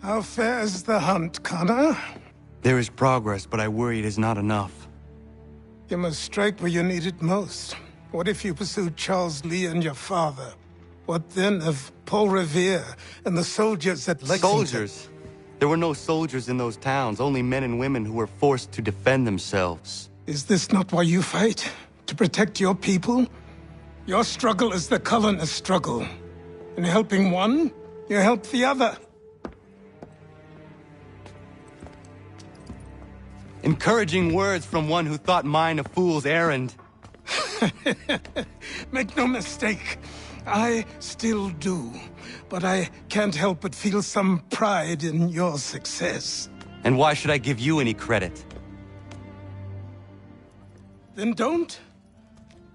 How fares the hunt, Connor? There is progress, but I worry it is not enough. You must strike where you need it most. What if you pursued Charles Lee and your father? What then of Paul Revere and the soldiers at Lexington? Soldiers? There were no soldiers in those towns, only men and women who were forced to defend themselves. Is this not why you fight? To protect your people? Your struggle is the colonist struggle. In helping one, you help the other. Encouraging words from one who thought mine a fool's errand. Make no mistake, I still do. But I can't help but feel some pride in your success. And why should I give you any credit? Then don't.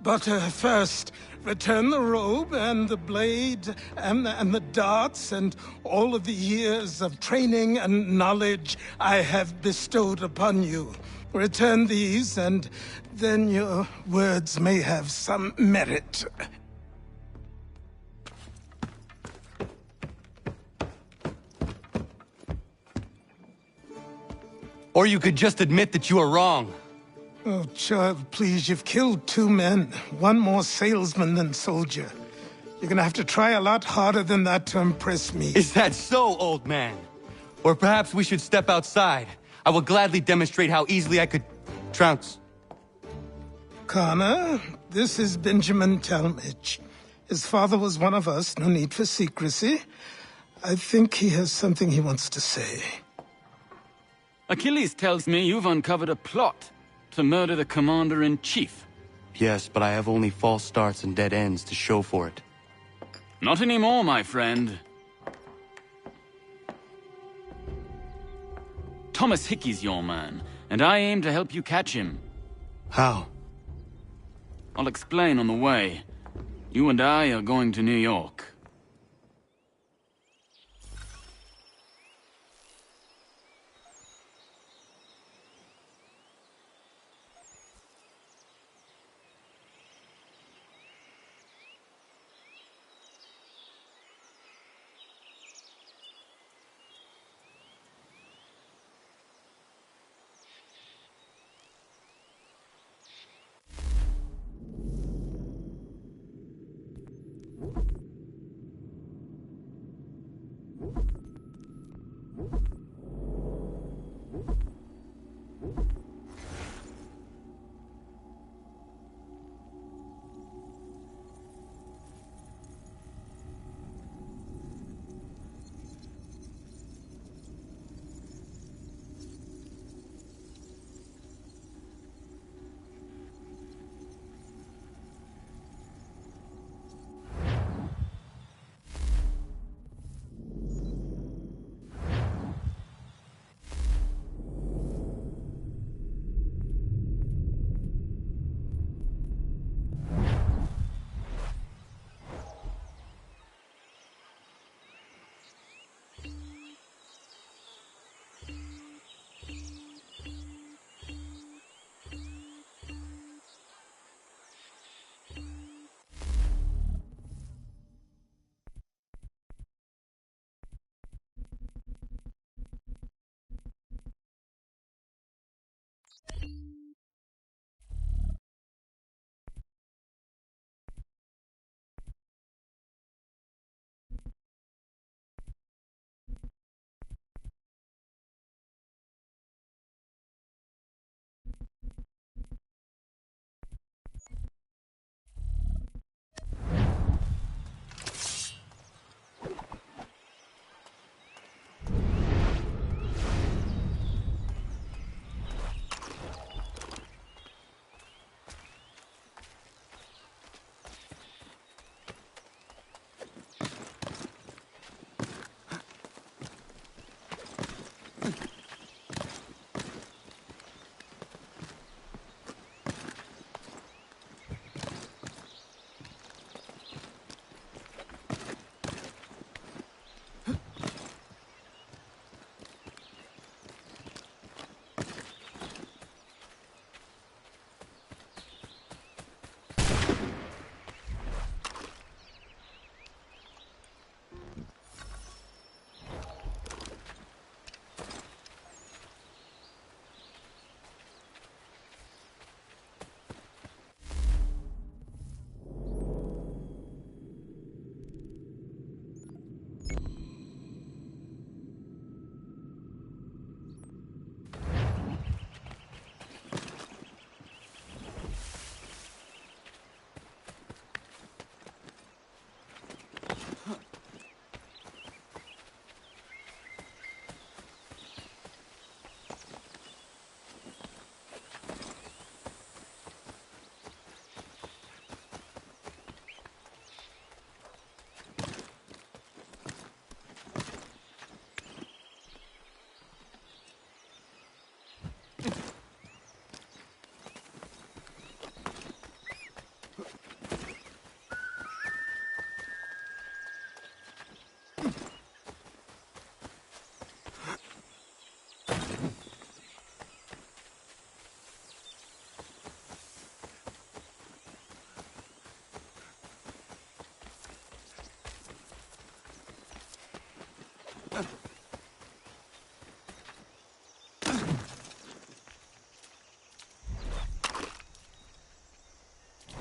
But first, return the robe and the blade and the darts and all of the years of training and knowledge I have bestowed upon you. Return these, and then your words may have some merit. Or you could just admit that you are wrong. Oh, child, please, you've killed 2 men. One more salesman than soldier. You're gonna have to try a lot harder than that to impress me. Is that so, old man? Or perhaps we should step outside. I will gladly demonstrate how easily I could trounce. Connor, this is Benjamin Talmadge. His father was one of us, no need for secrecy. I think he has something he wants to say. Achilles tells me you've uncovered a plot to murder the Commander-in-Chief. Yes, but I have only false starts and dead ends to show for it. Not anymore, my friend. Thomas Hickey's your man, and I aim to help you catch him. How? I'll explain on the way. You and I are going to New York.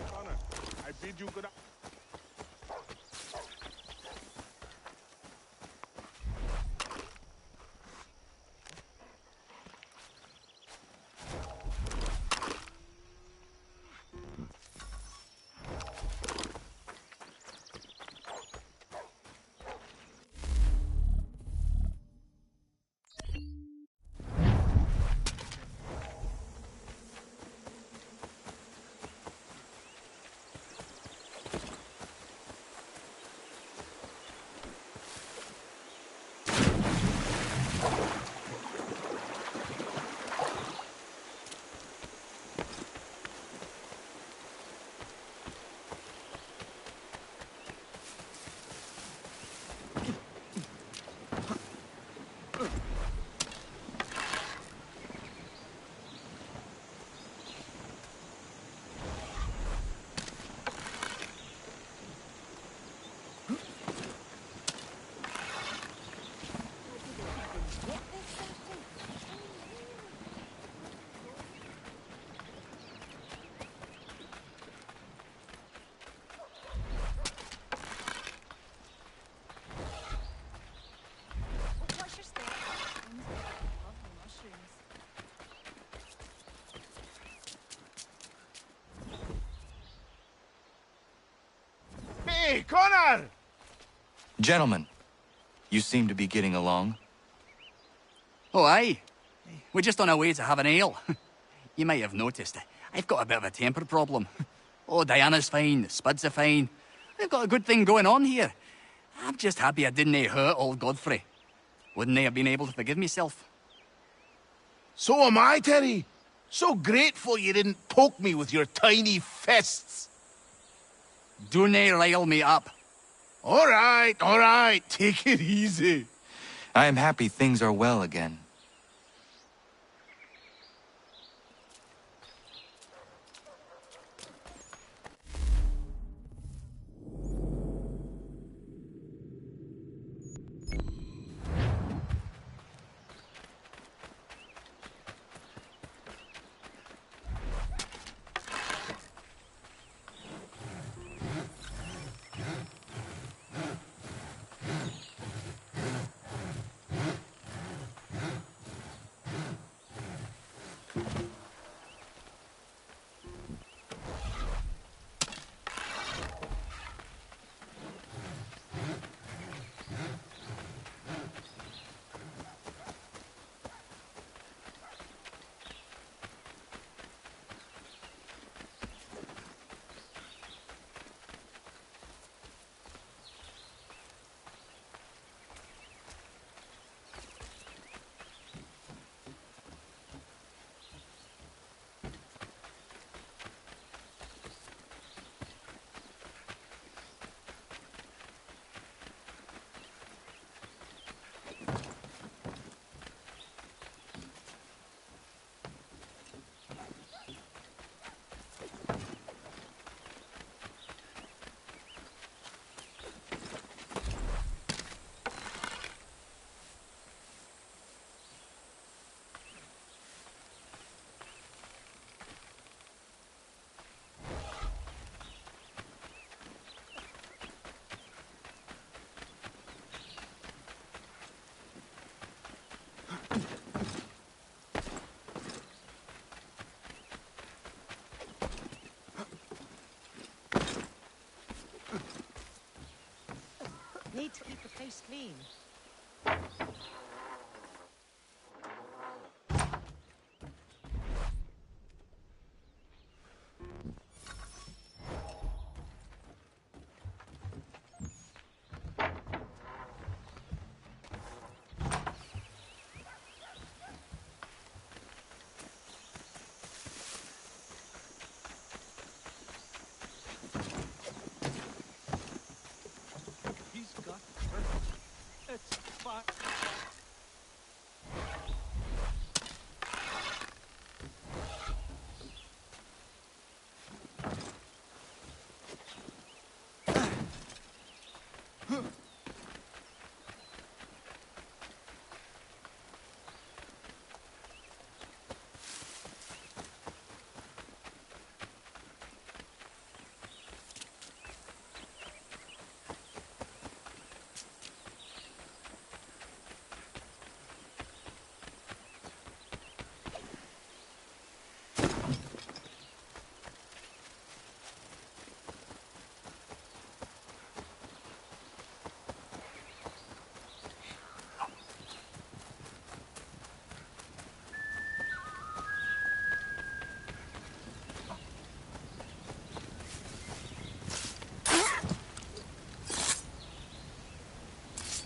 Connor, I bid you good. What's your step? Lovely mushrooms. Hey, Connor! Gentlemen, you seem to be getting along. Oh, aye. We're just on our way to have an ale. You might have noticed, I've got a bit of a temper problem. Oh, Diana's fine, Spuds are fine. I've got a good thing going on here. I'm just happy I didn't hurt old Godfrey. Wouldn't I have been able to forgive myself? So am I, Terry. So grateful you didn't poke me with your tiny fists. Don't rile me up. All right. Take it easy. I am happy things are well again. Need to keep the place clean. He's got perfect.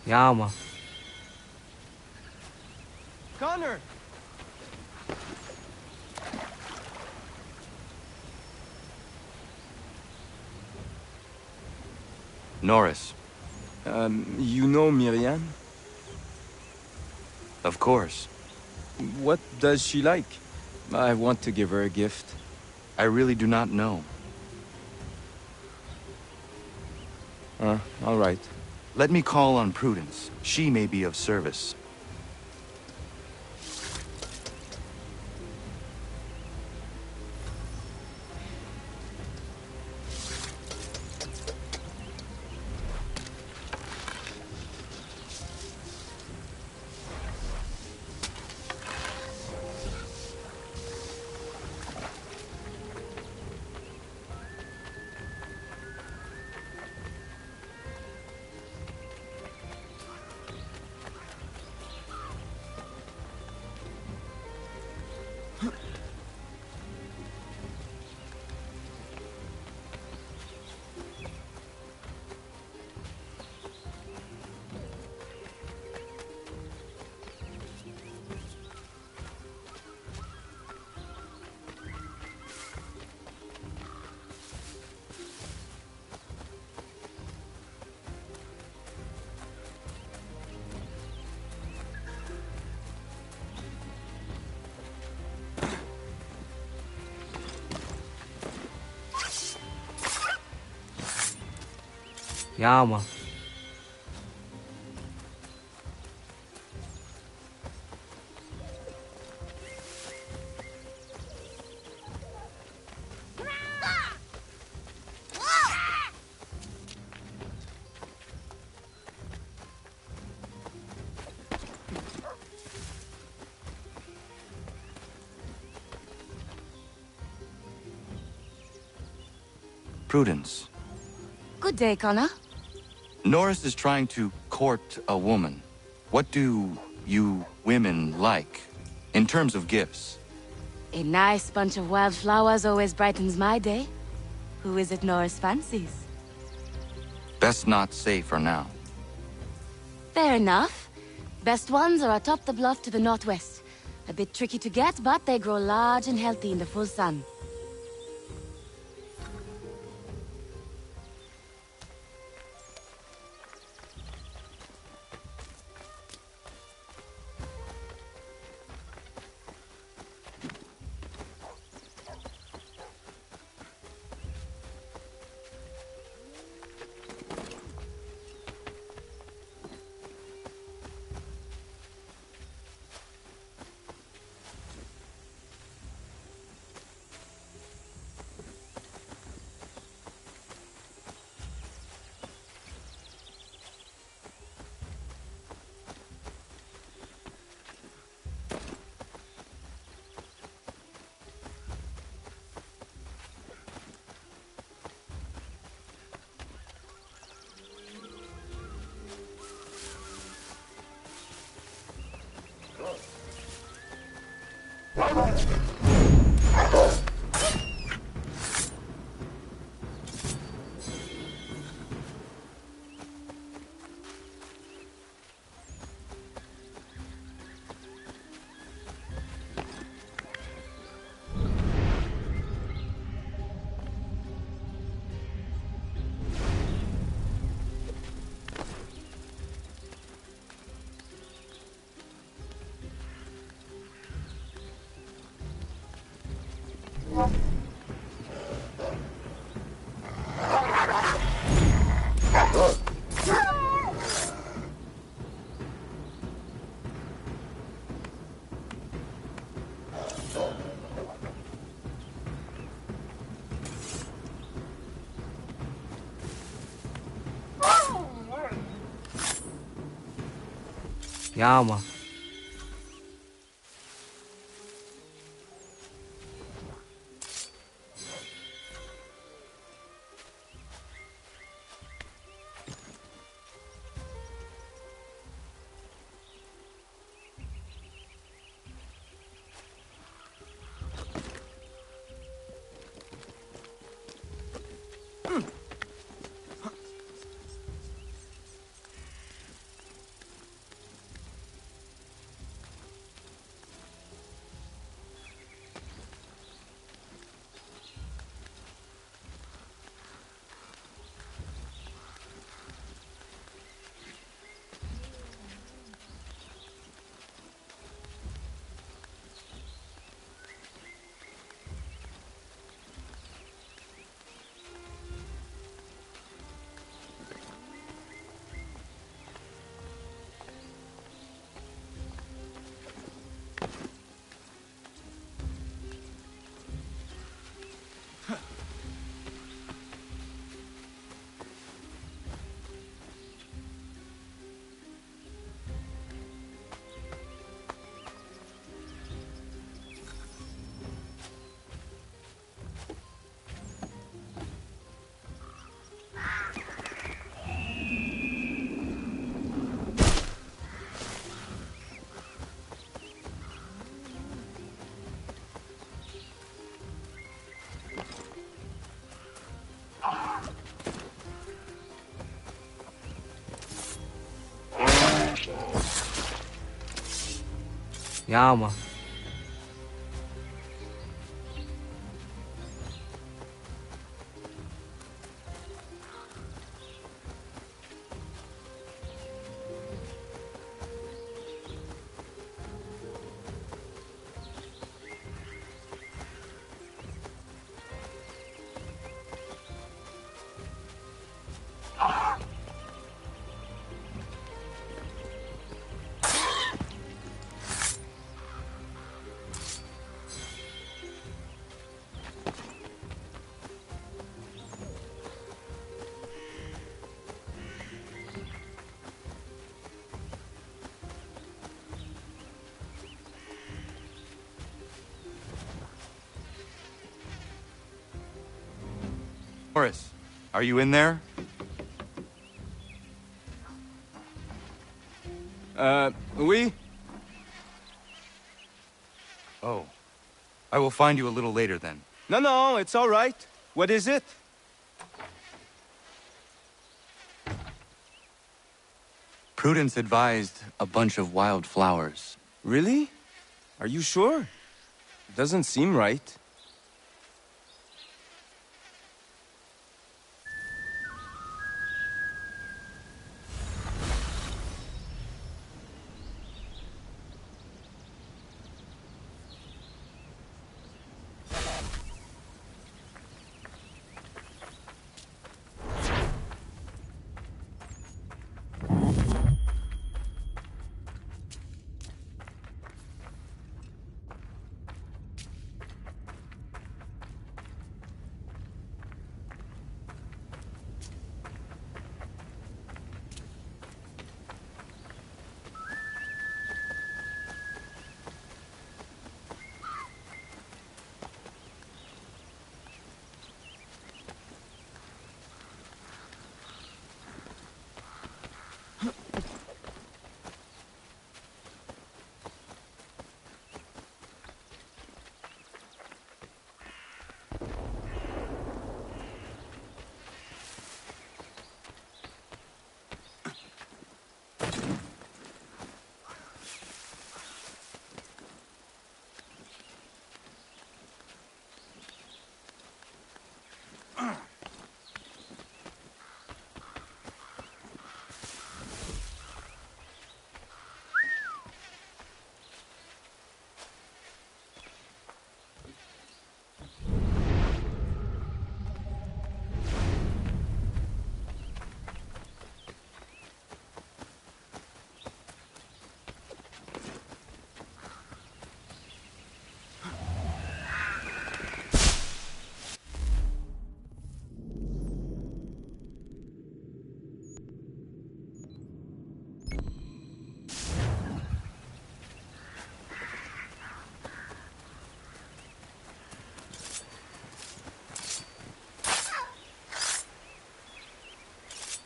Ja, man. Connor! Norris. You know Miriam? Of course. What does she like? I want to give her a gift. I really do not know. All right. Let me call on Prudence. She may be of service. Ja, man. Prudence. Good day, Connor. Norris is trying to court a woman. What do you women like, in terms of gifts? A nice bunch of wildflowers always brightens my day. Who is it Norris fancies? Best not say for now. Fair enough. Best ones are atop the bluff to the northwest. A bit tricky to get, but they grow large and healthy in the full sun. Ja, man. Ja, man. Horace, are you in there? Oui? Oh. I will find you a little later then. No, it's all right. What is it? Prudence advised a bunch of wild flowers. Really? Are you sure? Doesn't seem right.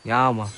Ja, man.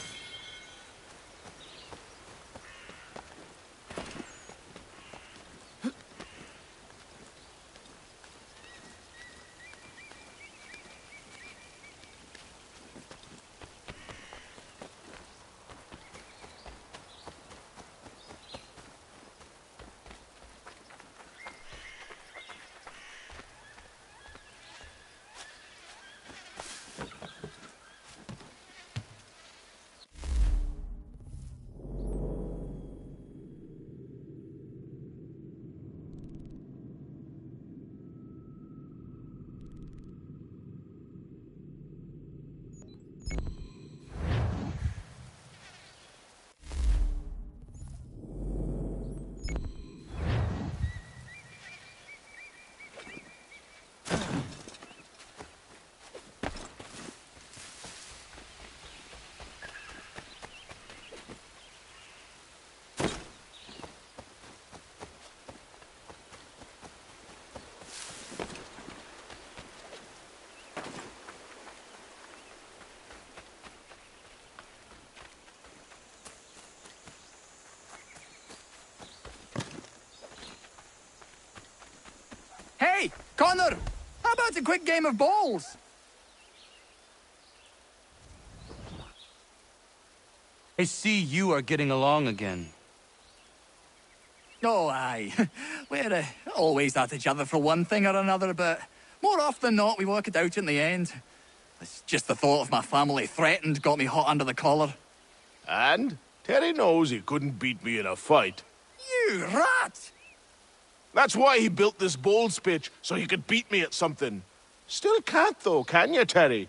Hey, Connor! How about a quick game of bowls? I see you are getting along again. Oh, aye. We're always at each other for one thing or another, but more often than not, we work it out in the end. It's just the thought of my family threatened got me hot under the collar. And Terry knows he couldn't beat me in a fight. You rat! That's why he built this bowls pitch, so he could beat me at something. Still can't, though, can you, Terry?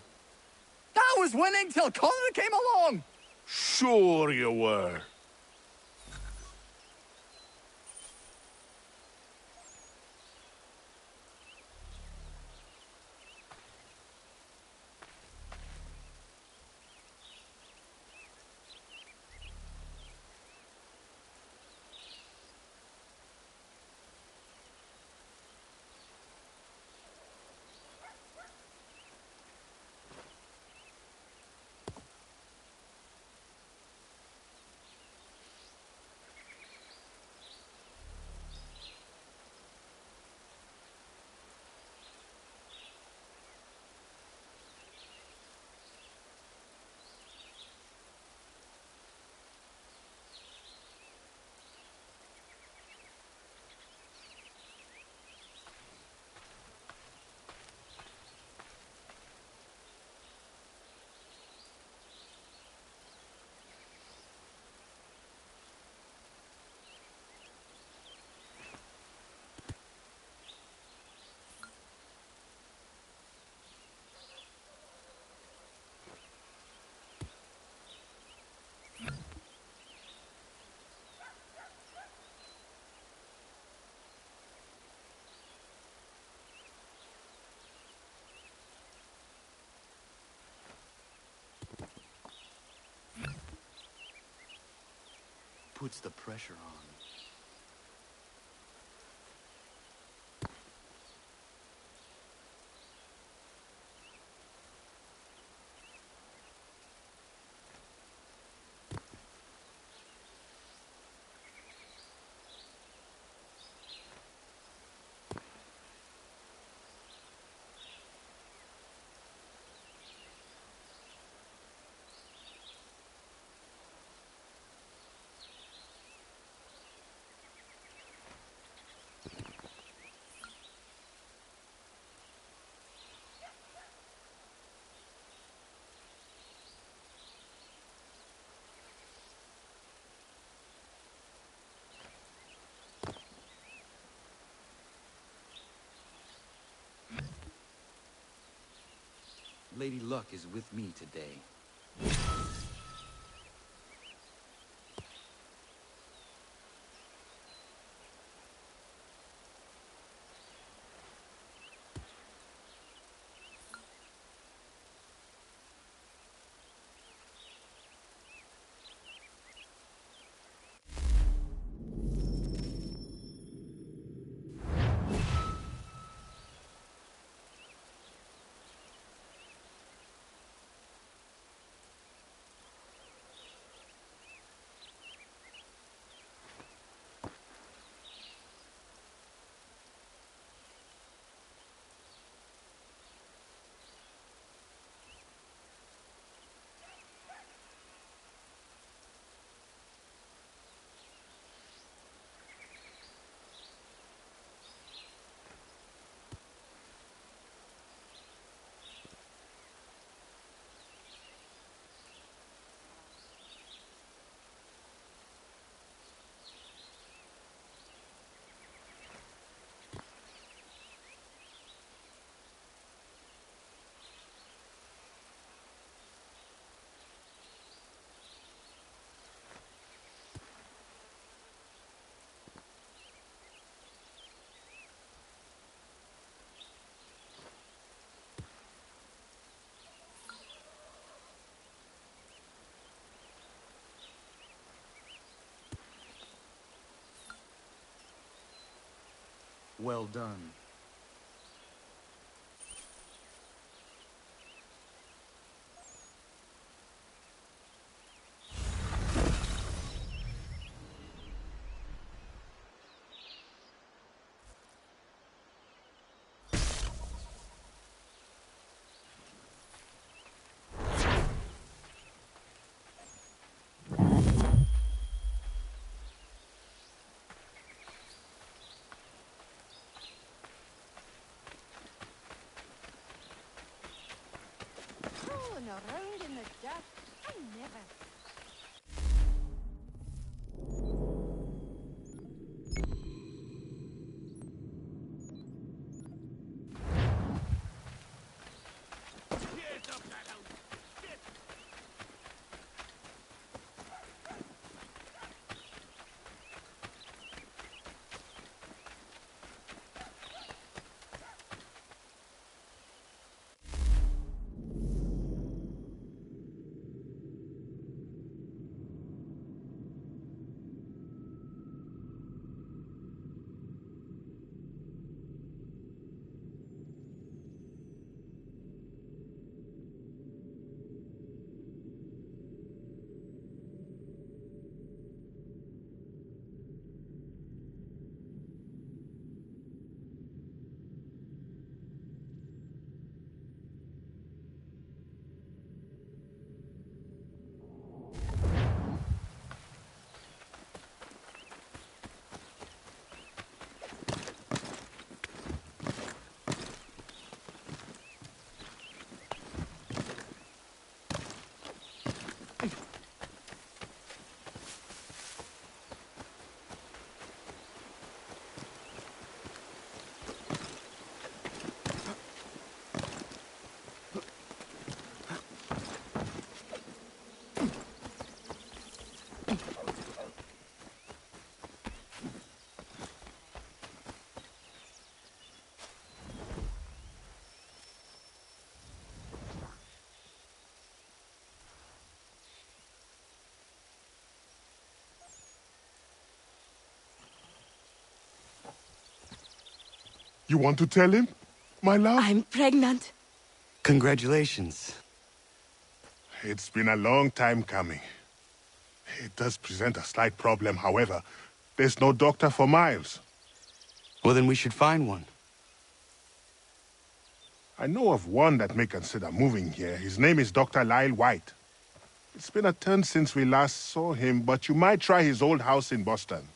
I was winning till Connor came along! Sure you were. Puts the pressure on. Lady Luck is with me today. Well done. Rolling around in the dust. I never. You want to tell him, my love? I'm pregnant. Congratulations. It's been a long time coming. It does present a slight problem, however. There's no doctor for Miles. Well, then we should find one. I know of one that may consider moving here. His name is Dr. Lyle White. It's been a turn since we last saw him, but you might try his old house in Boston.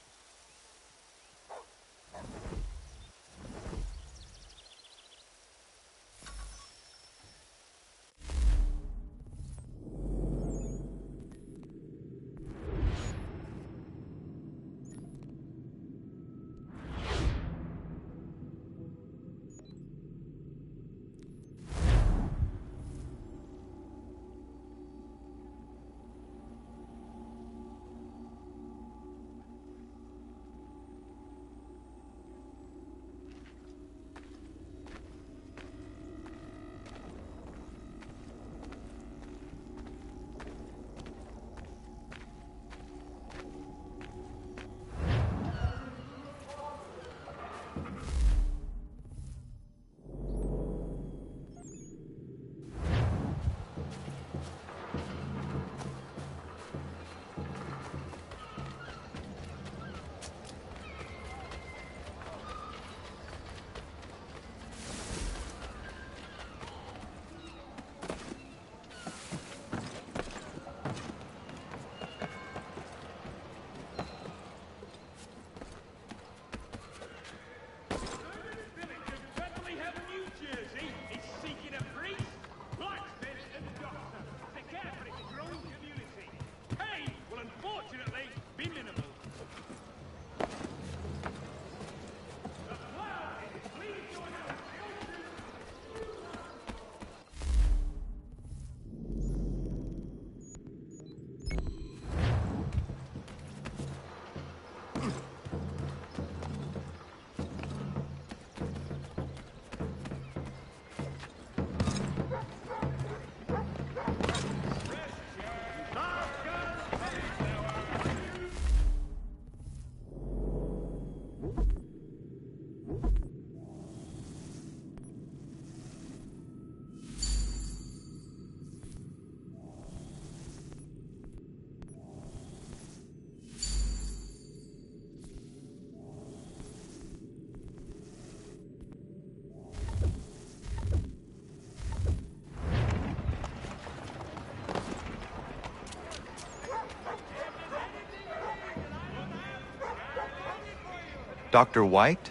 Dr. White?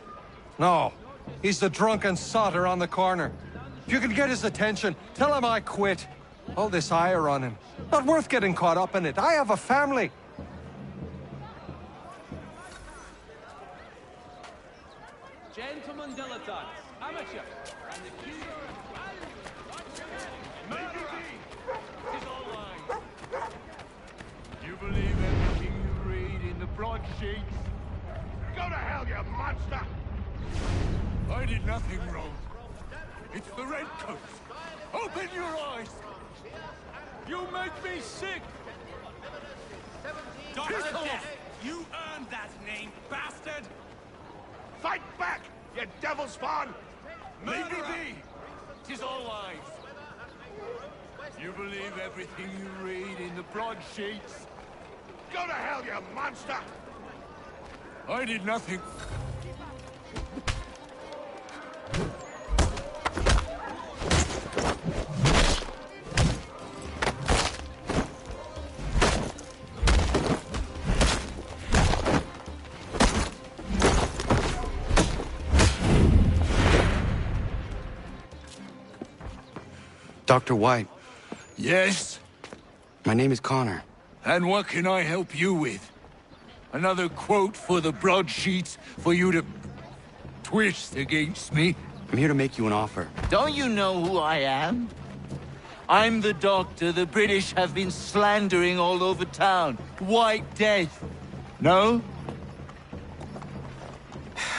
No. He's the drunken sotter on the corner. If you can get his attention, tell him I quit. All this ire on him. Not worth getting caught up in it. I have a family. Gentlemen dilettantes, amateur, and the king You believe everything you read in the broadsheets? Go to hell, you monster! I did nothing wrong. It's the redcoats. Open your eyes! You make me sick! Dr. Death, you earned that name, bastard! Fight back, you devil spawn! Maybe be! 'Tis all lies. You believe everything you read in the broadsheets? Go to hell, you monster! I did nothing. Dr. White. Yes? My name is Connor. And what can I help you with? Another quote for the broadsheets for you to twist against me? I'm here to make you an offer. Don't you know who I am? I'm the doctor the British have been slandering all over town. White Death. No?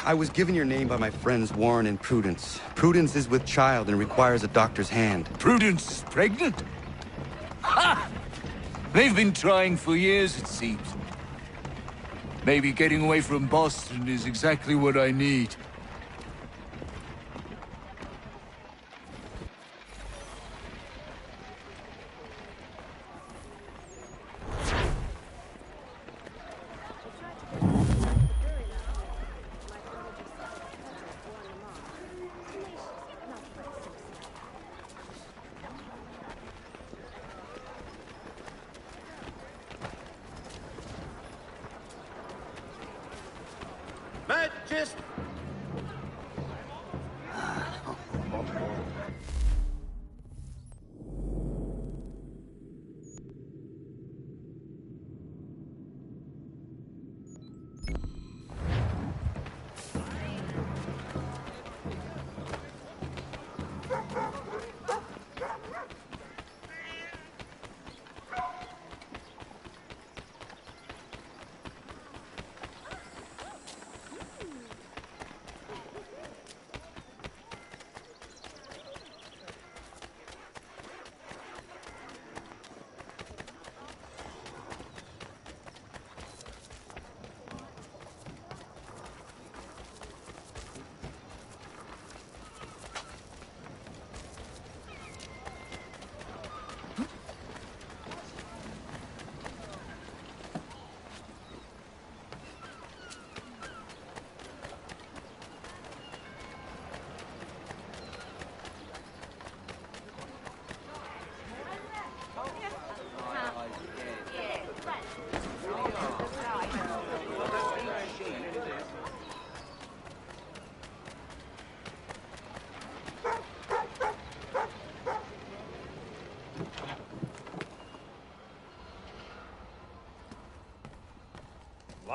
I was given your name by my friends Warren and Prudence. Prudence is with child and requires a doctor's hand. Prudence is pregnant? Ha! They've been trying for years, it seems. Maybe getting away from Boston is exactly what I need. Just...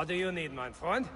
What do you need, my friend?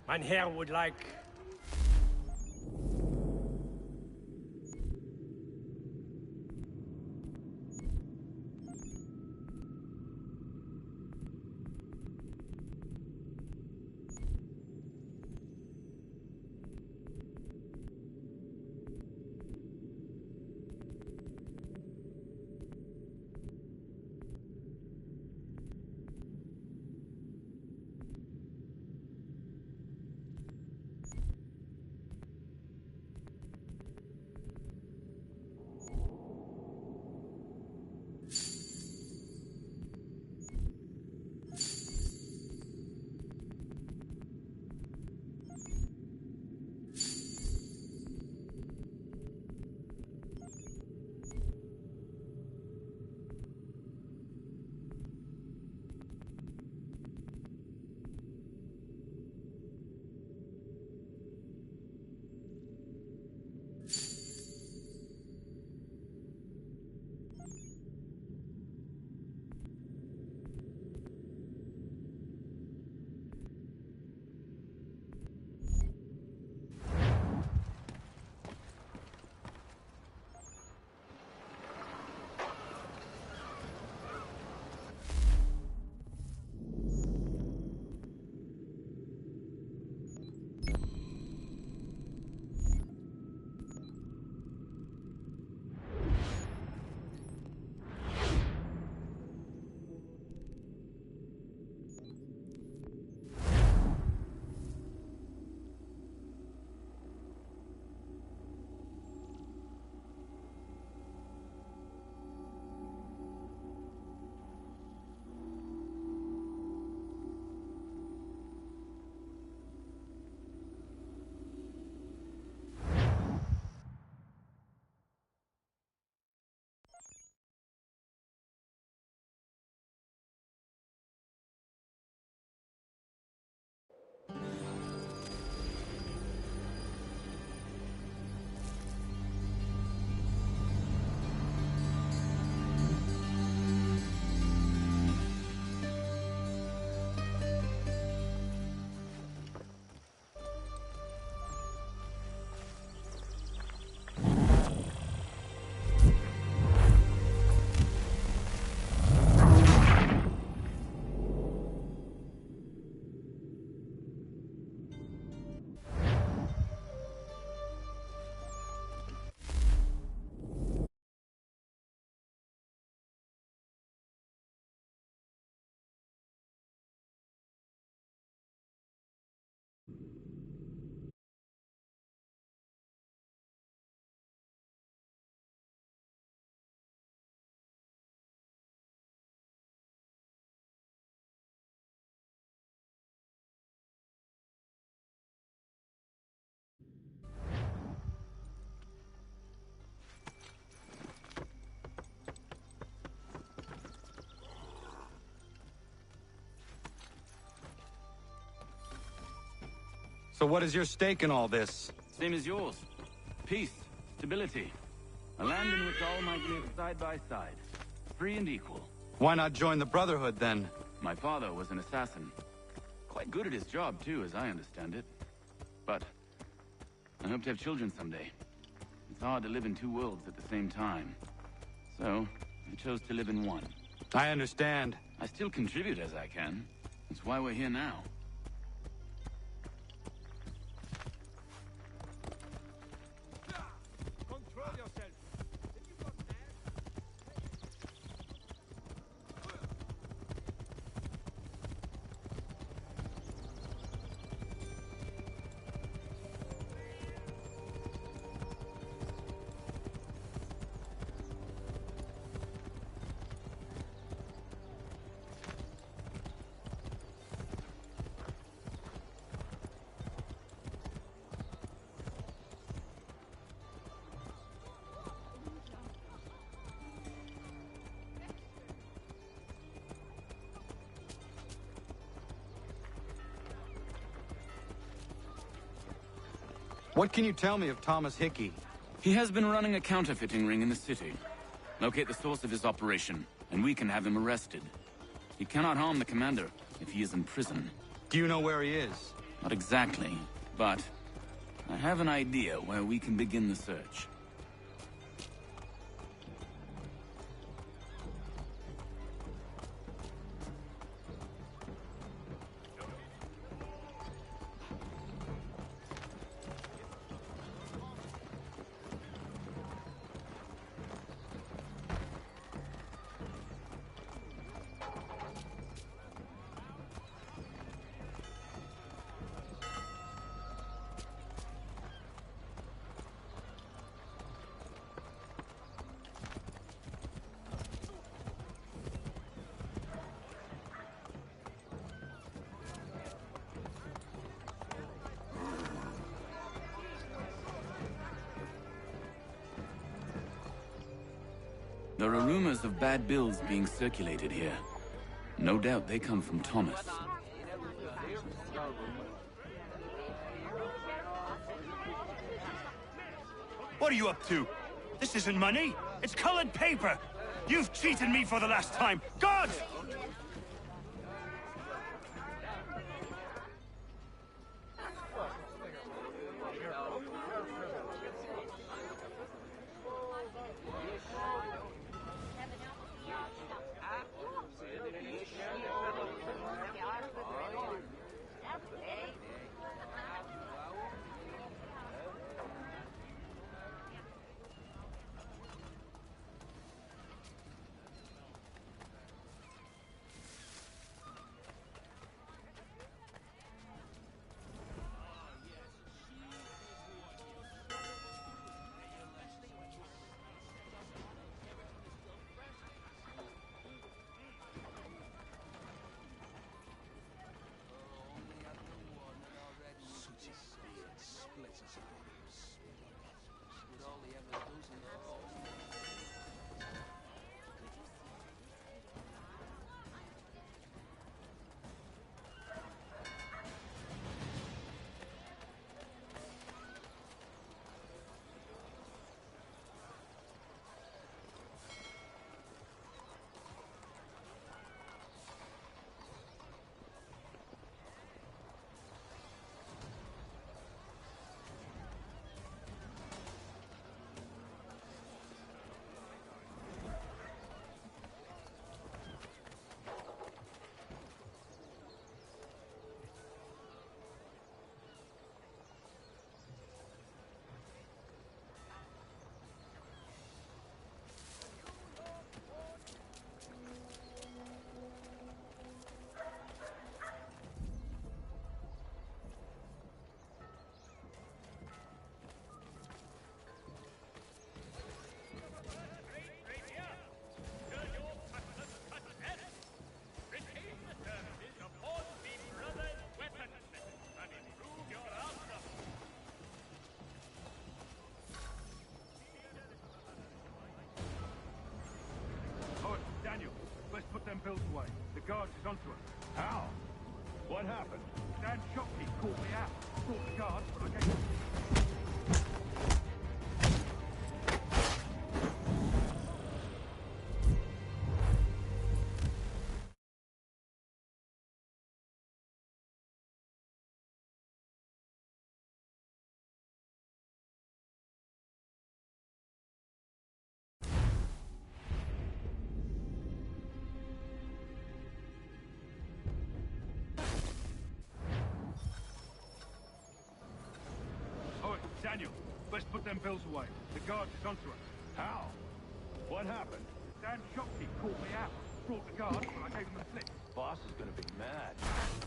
Mein Herr would like... So what is your stake in all this? Same as yours. Peace, stability. A land in which all might live side by side. Free and equal. Why not join the Brotherhood, then? My father was an assassin. Quite good at his job, too, as I understand it. But I hope to have children someday. It's hard to live in two worlds at the same time. So, I chose to live in one. I understand. I still contribute as I can. That's why we're here now. What can you tell me of Thomas Hickey? He has been running a counterfeiting ring in the city. Locate the source of his operation, and we can have him arrested. He cannot harm the commander if he is in prison. Do you know where he is? Not exactly, but I have an idea where we can begin the search. There are rumors of bad bills being circulated here. No doubt they come from Thomas. What are you up to? This isn't money. It's colored paper. You've cheated me for the last time. God! Put them bills away. The guards is onto us. How? What happened? Dan Shopkeep called me out. Brought the guards, but I gave them... Daniel, let's put them bills away. The guards is onto us. How? What happened? Dan Shopkeep called me out. Brought the guards, but I gave him a slip. Boss is gonna be mad.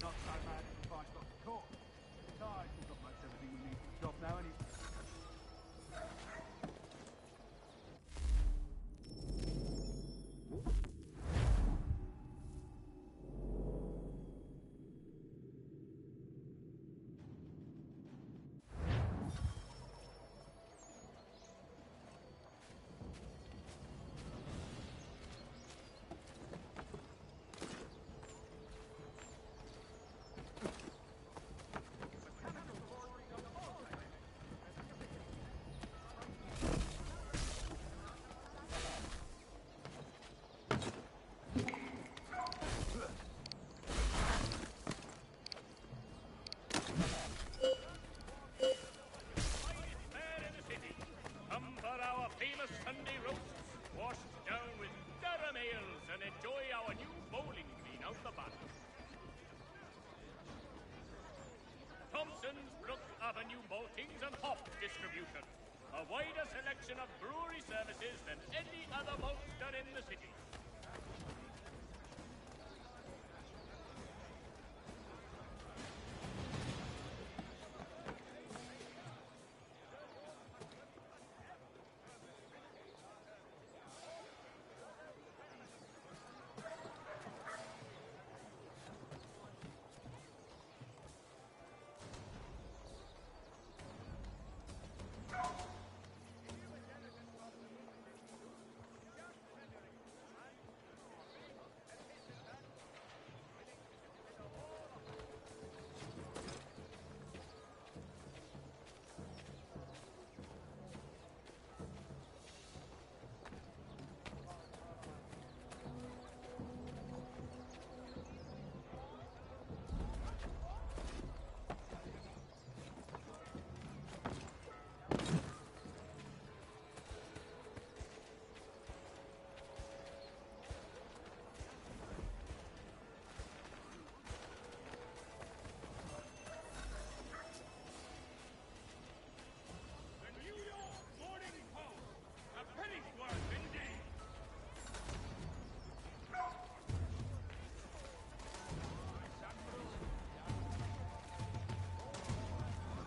Not so mad if I got the court. Besides, we've got most everything we need for the job now anyway. maltings and hops distribution. A wider selection of brewery services than any other maltster in the city.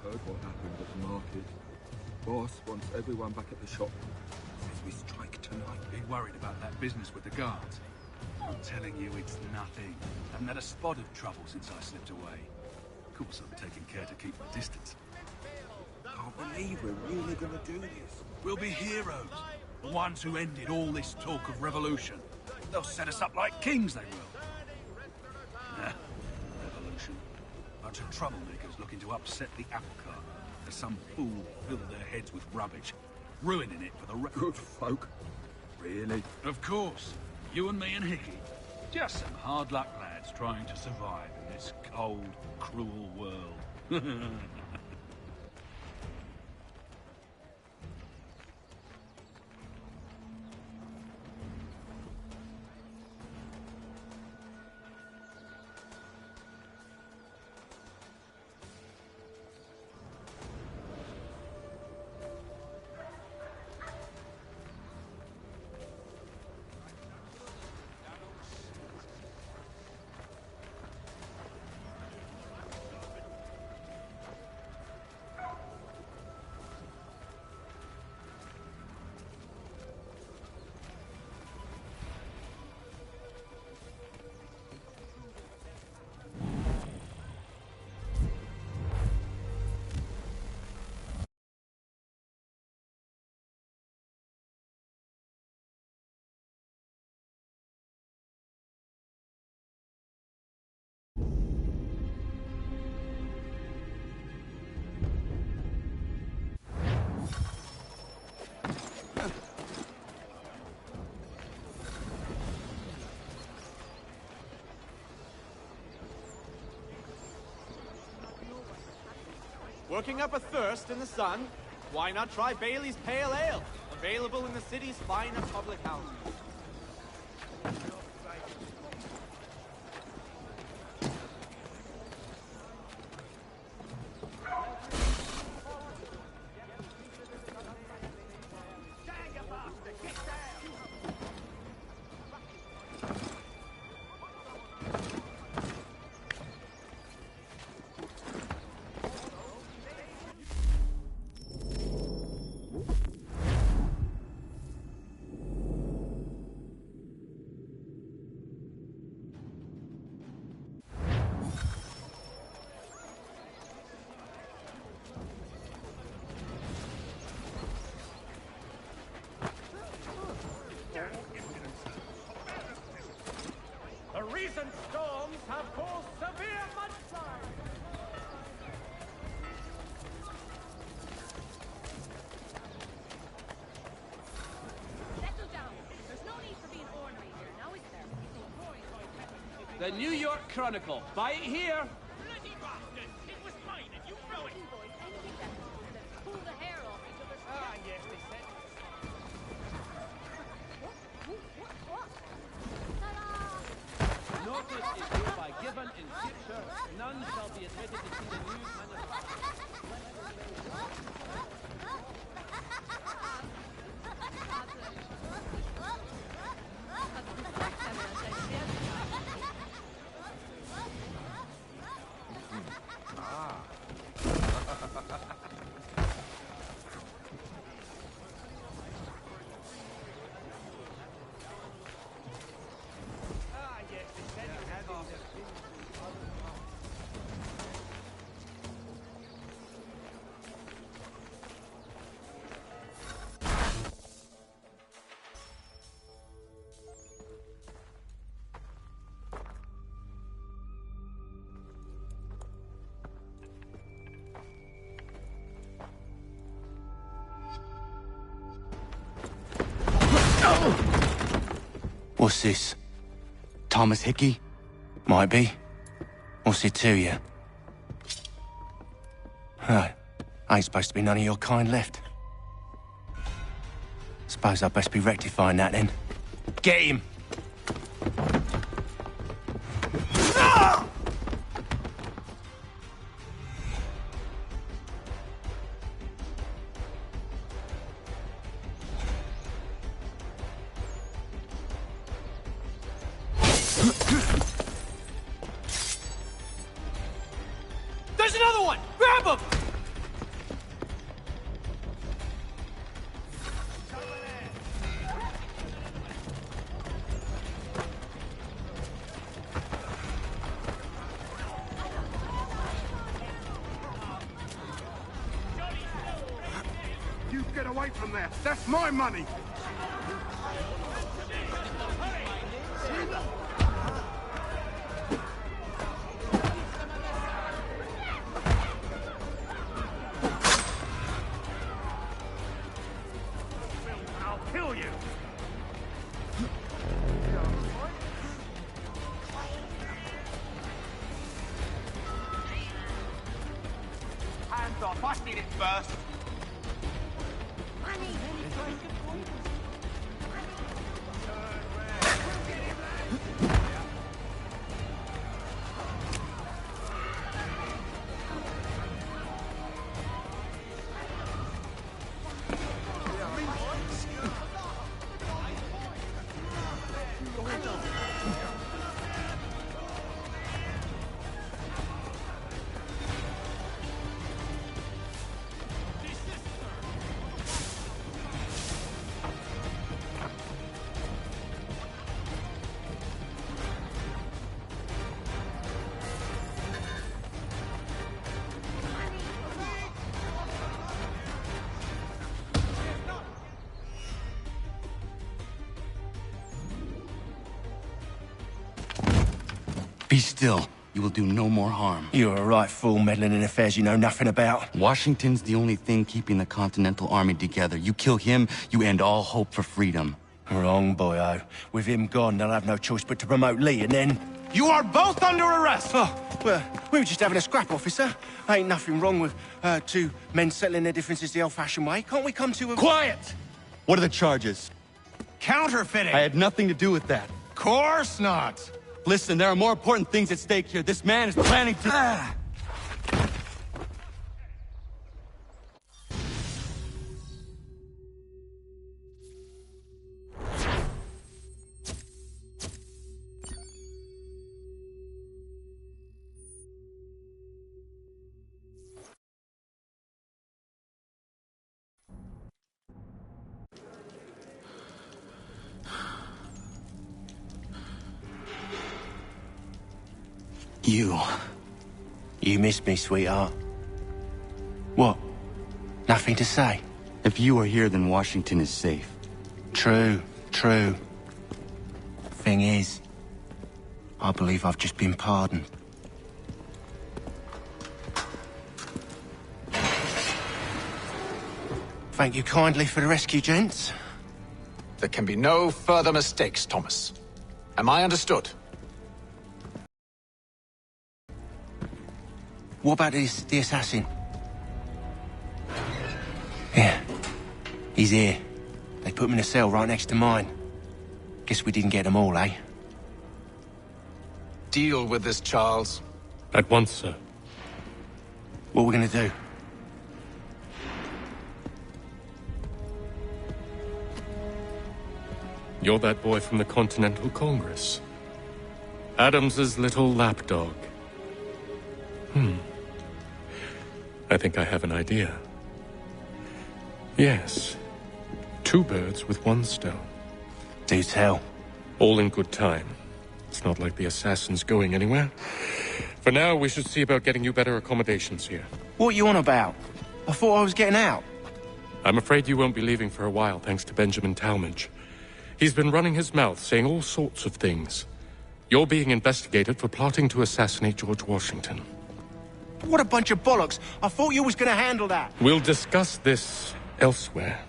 Heard what happened at the market. Boss wants everyone back at the shop. Says we strike tonight. Be worried about that business with the guards. I'm telling you, it's nothing. Haven't had a spot of trouble since I slipped away. Of course, I'm taking care to keep my distance. Can't believe we're really gonna do this. We'll be heroes. The ones who ended all this talk of revolution. They'll set us up like kings, they will. Nah, revolution. Bunch of troublemakers looking to upset the apple cart. As some fool filled their heads with rubbish, ruining it for the good folk. Really? Of course. You and me and Hickey. Just some hard luck lads trying to survive in this cold, cruel world. Working up a thirst in the sun? Why not try Bailey's Pale Ale? Available in the city's finest public houses. The recent storms have caused severe mudslides. Settle down. There's no need for being ornery here, now is there? The New York Chronicle. Buy it here. Bloody bastard! It was mine and you know it! Boys, anything that pull the hair off each other's Ah, yes, they said. What? Ta-da! Not Notice is hereby given in future. None shall be admitted to see the news manufactured. What's this? Thomas Hickey? Might be. What's it to you? Right. Ain't supposed to be none of your kind left. Suppose I'd best be rectifying that then. Get him! There's another one! Grab him! You get away from there. That's my money. I'll kill you. Hands off. I need it first. Be still. You will do no more harm. You're a right fool meddling in affairs you know nothing about. Washington's the only thing keeping the Continental Army together. You kill him, you end all hope for freedom. Wrong, boyo. With him gone, they'll have no choice but to promote Lee, and then... You are both under arrest! Oh, well, we were just having a scrap, officer. Ain't nothing wrong with two men settling their differences the old-fashioned way. Can't we come to a... Quiet! What are the charges? Counterfeiting! I had nothing to do with that. Course not! Listen, there are more important things at stake here. This man is planning to... You missed me, sweetheart. What? Nothing to say? If you are here, then Washington is safe. True. Thing is, I believe I've just been pardoned. Thank you kindly for the rescue, gents. There can be no further mistakes, Thomas. Am I understood? What about the assassin? Yeah. He's here. They put him in a cell right next to mine. Guess we didn't get them all, eh? deal with this, Charles? At once, sir. What are we gonna do? You're that boy from the Continental Congress. Adams's little lapdog. I think I have an idea. Yes. 2 birds with 1 stone. Do tell. All in good time. It's not like the assassin's going anywhere. For now, we should see about getting you better accommodations here. What you on about? I thought I was getting out. I'm afraid you won't be leaving for a while, thanks to Benjamin Talmadge. He's been running his mouth, saying all sorts of things. You're being investigated for plotting to assassinate George Washington. What a bunch of bollocks. I thought you was gonna handle that. We'll discuss this elsewhere.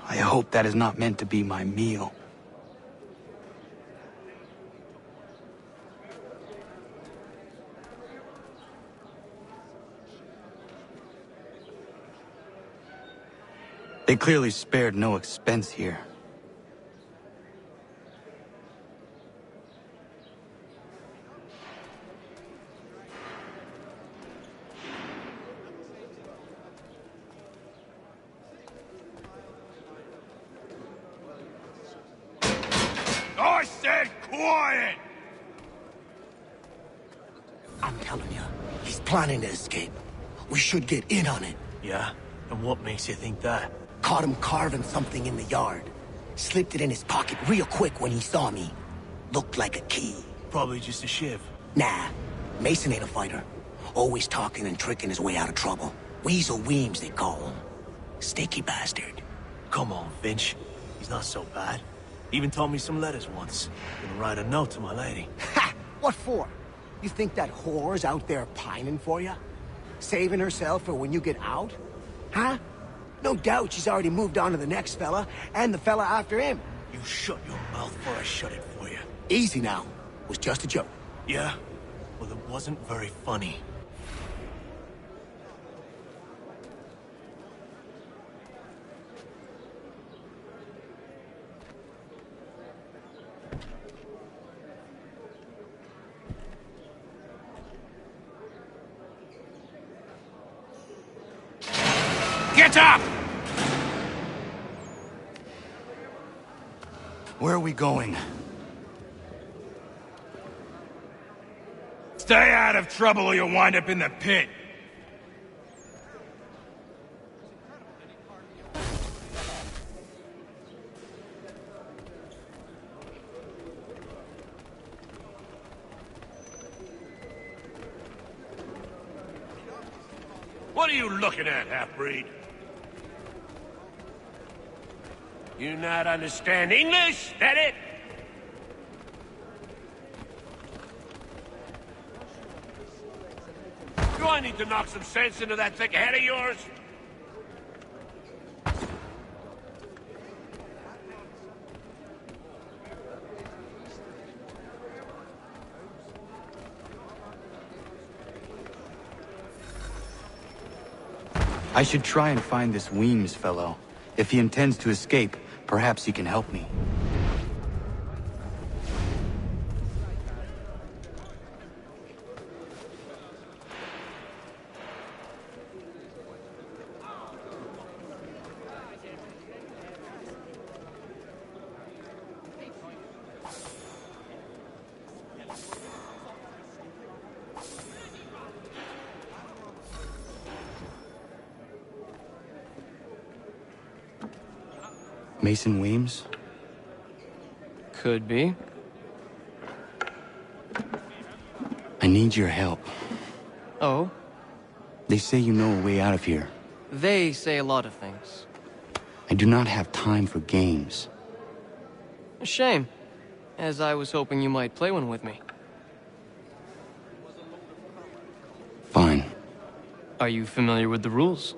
I hope that is not meant to be my meal. They clearly spared no expense here. I said quiet! I'm telling you, he's planning to escape. We should get in on it. Yeah? And what makes you think that? Caught him carving something in the yard. Slipped it in his pocket real quick when he saw me. Looked like a key. Probably just a shiv. Nah, Mason ain't a fighter. Always talking and tricking his way out of trouble. Weasel Weems, they call him. Sticky bastard. Come on, Finch. He's not so bad. Even taught me some letters once. Gonna write a note to my lady. Ha! What for? You think that whore's out there pining for you? Saving herself for when you get out? Huh? No doubt she's already moved on to the next fella, and the fella after him. You shut your mouth before I shut it for you. Easy now. It was just a joke. Yeah? Well, it wasn't very funny. Get up! Where are we going? Stay out of trouble or you'll wind up in the pit. What are you looking at, half-breed? You not understand English? That it? Do I need to knock some sense into that thick head of yours? I should try and find this Weems fellow. If he intends to escape, perhaps he can help me. Mason Weems? Could be. I need your help. Oh? They say you know a way out of here. They say a lot of things. I do not have time for games. A shame, as I was hoping you might play one with me. Fine. Are you familiar with the rules?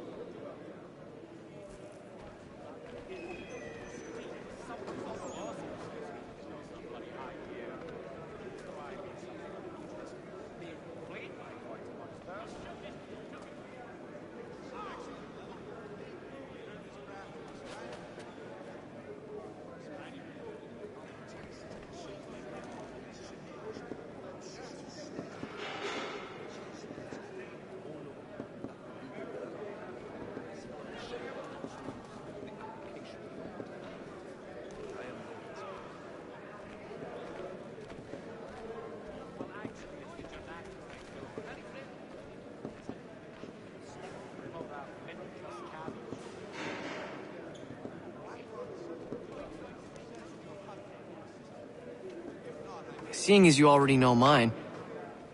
Seeing as you already know mine,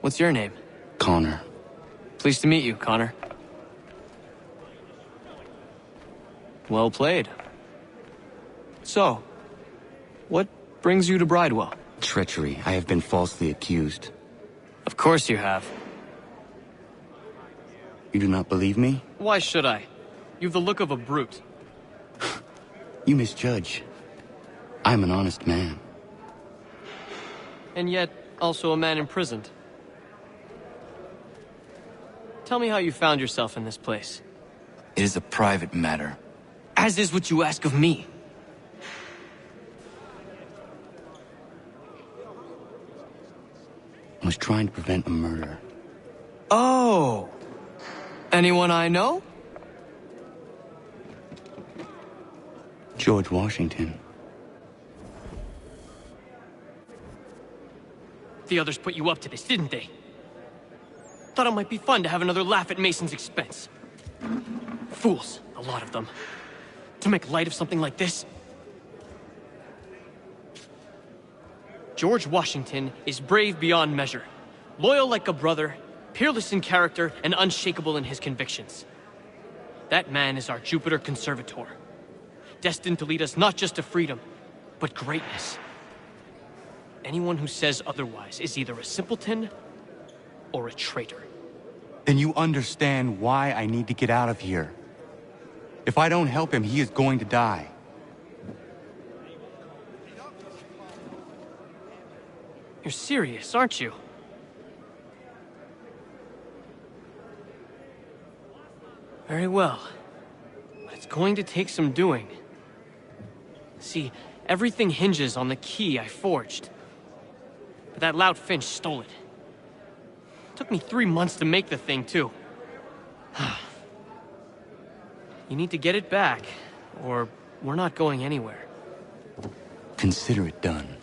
what's your name? Connor. Pleased to meet you, Connor. Well played. So, what brings you to Bridewell? Treachery. I have been falsely accused. Of course you have. You do not believe me? Why should I? You've the look of a brute. You misjudge. I am an honest man. And yet, also a man imprisoned. Tell me how you found yourself in this place. It is a private matter. As is what you ask of me. I was trying to prevent a murder. Oh! Anyone I know? George Washington. The others put you up to this, didn't they? Thought it might be fun to have another laugh at Mason's expense. Fools, a lot of them. To make light of something like this. George Washington is brave beyond measure, loyal like a brother, peerless in character, and unshakable in his convictions. That man is our Jupiter Conservator, destined to lead us not just to freedom, but greatness. Anyone who says otherwise is either a simpleton or a traitor. Then you understand why I need to get out of here. If I don't help him, he is going to die. You're serious, aren't you? Very well. But it's going to take some doing. See, everything hinges on the key I forged. But that lout Finch stole it. Took me 3 months to make the thing, too. You need to get it back, or we're not going anywhere. Consider it done.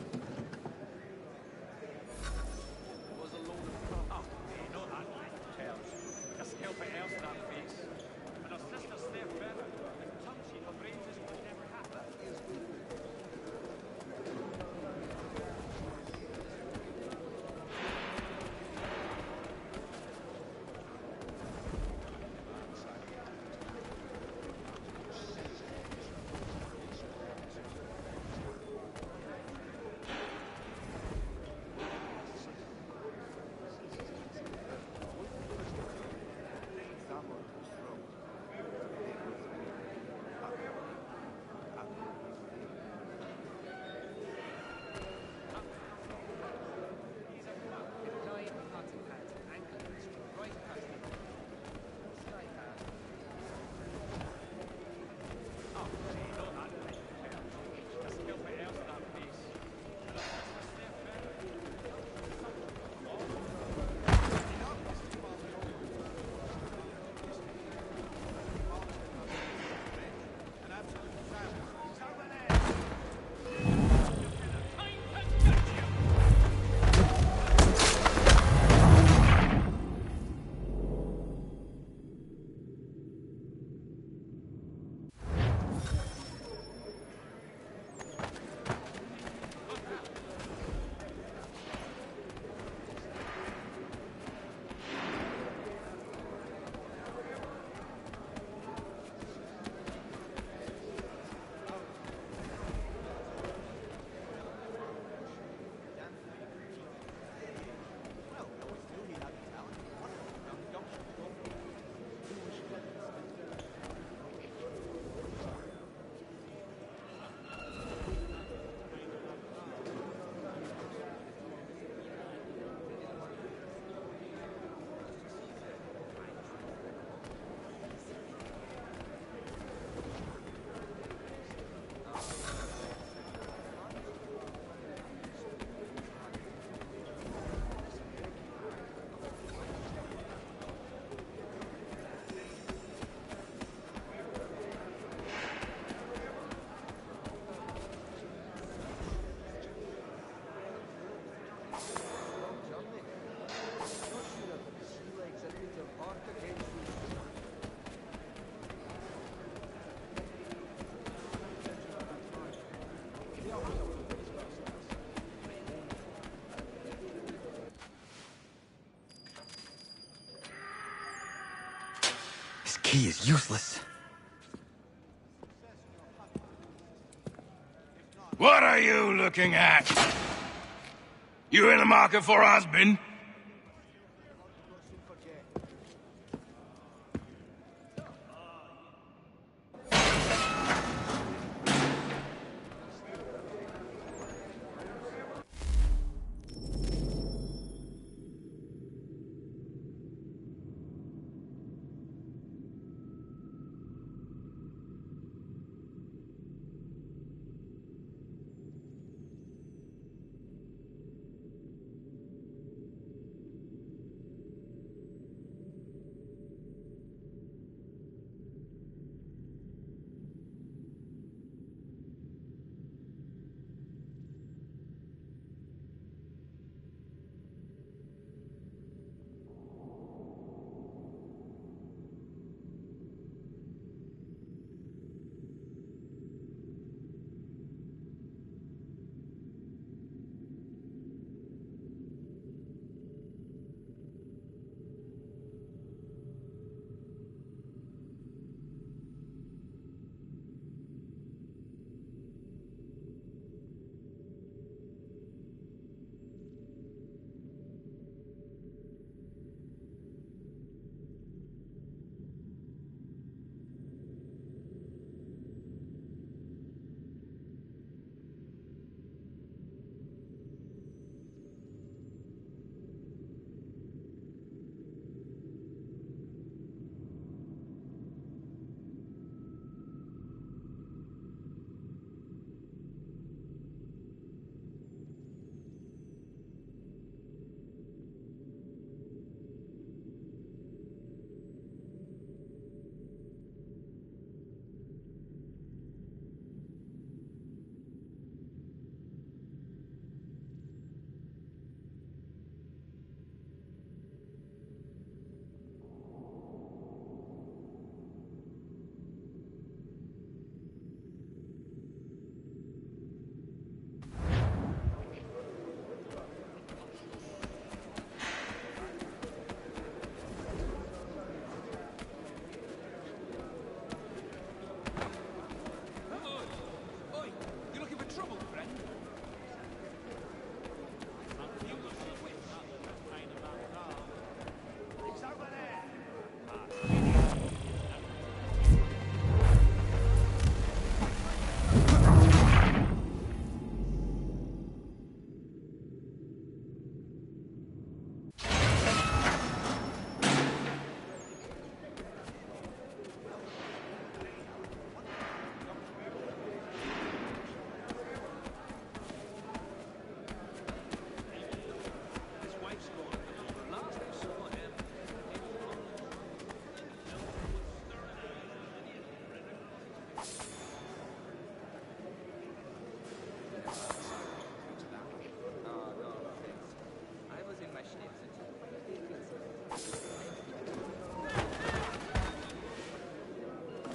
key is useless. What are you looking at? You in the market for a husband?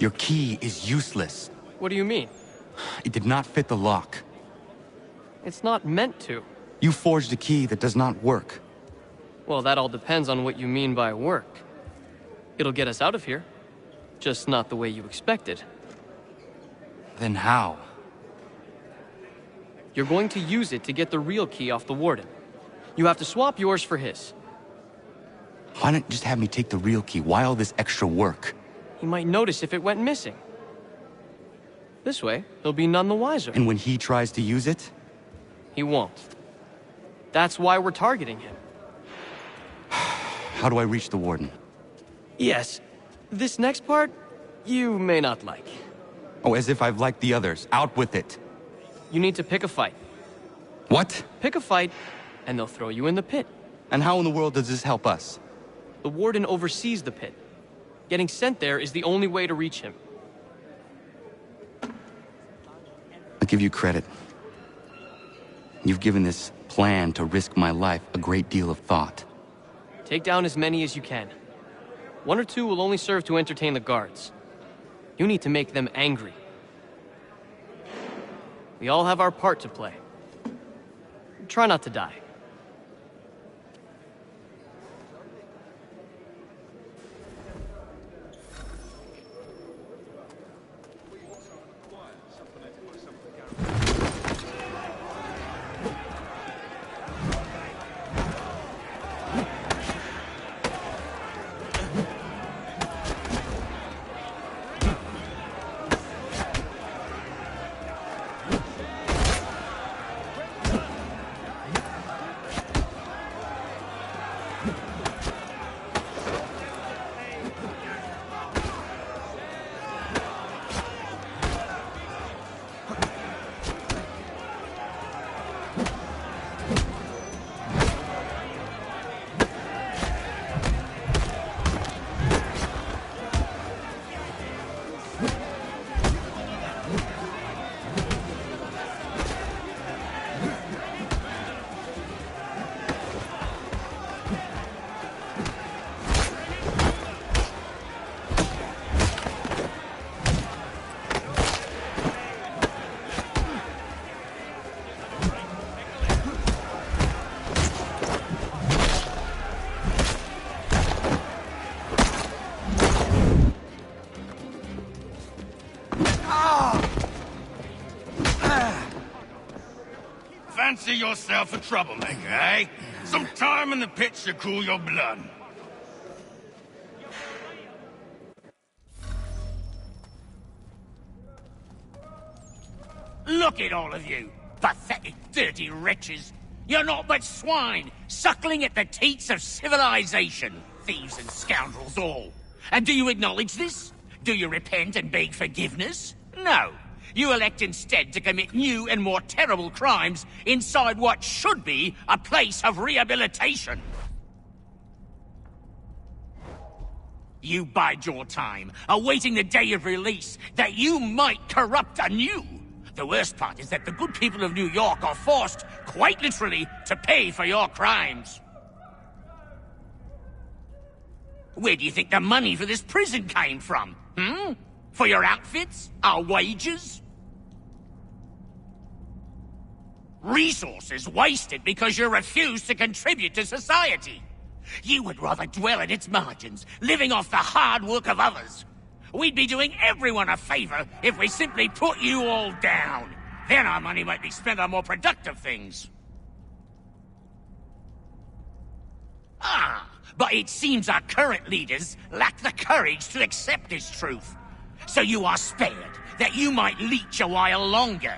Your key is useless. What do you mean? It did not fit the lock. It's not meant to. You forged a key that does not work. Well, that all depends on what you mean by work. It'll get us out of here. Just not the way you expected. Then how? You're going to use it to get the real key off the Warden. You have to swap yours for his. Why not just have me take the real key? Why all this extra work? He might notice if it went missing. This way, he'll be none the wiser. And when he tries to use it? He won't. That's why we're targeting him. How do I reach the Warden? Yes. This next part, you may not like. Oh, as if I've liked the others. Out with it. You need to pick a fight. What? Pick a fight, and they'll throw you in the pit. And how in the world does this help us? The Warden oversees the pit. Getting sent there is the only way to reach him. I'll give you credit. You've given this plan to risk my life a great deal of thought. Take down as many as you can. 1 or 2 will only serve to entertain the guards. You need to make them angry. We all have our part to play. Try not to die. fancy yourself a troublemaker, eh? Some time in the pits to cool your blood. Look at all of you, pathetic, dirty wretches. You're not but swine, suckling at the teats of civilization. Thieves and scoundrels all. And do you acknowledge this? Do you repent and beg forgiveness? No. You elect instead to commit new and more terrible crimes inside what should be a place of rehabilitation. You bide your time, awaiting the day of release, that you might corrupt anew. The worst part is that the good people of New York are forced, quite literally, to pay for your crimes. Where do you think the money for this prison came from? For your outfits? Our wages? Resources wasted because you refuse to contribute to society. You would rather dwell at its margins, living off the hard work of others. We'd be doing everyone a favor if we simply put you all down. Then our money might be spent on more productive things. But it seems our current leaders lack the courage to accept this truth. So you are spared, that you might leech a while longer.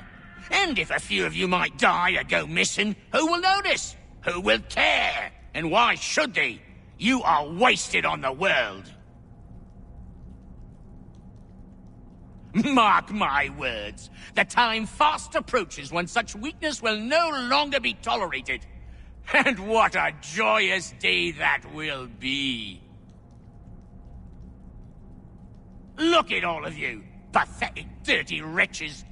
And if a few of you might die or go missing, who will notice? Who will care? And why should they? You are wasted on the world. Mark my words. The time fast approaches when such weakness will no longer be tolerated. And what a joyous day that will be. Look at all of you, pathetic, dirty wretches.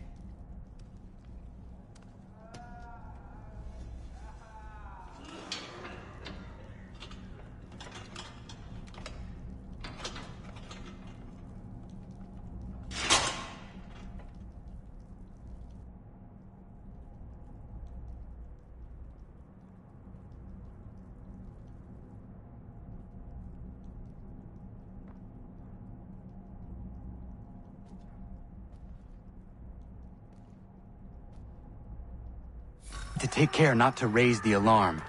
To take care not to raise the alarm.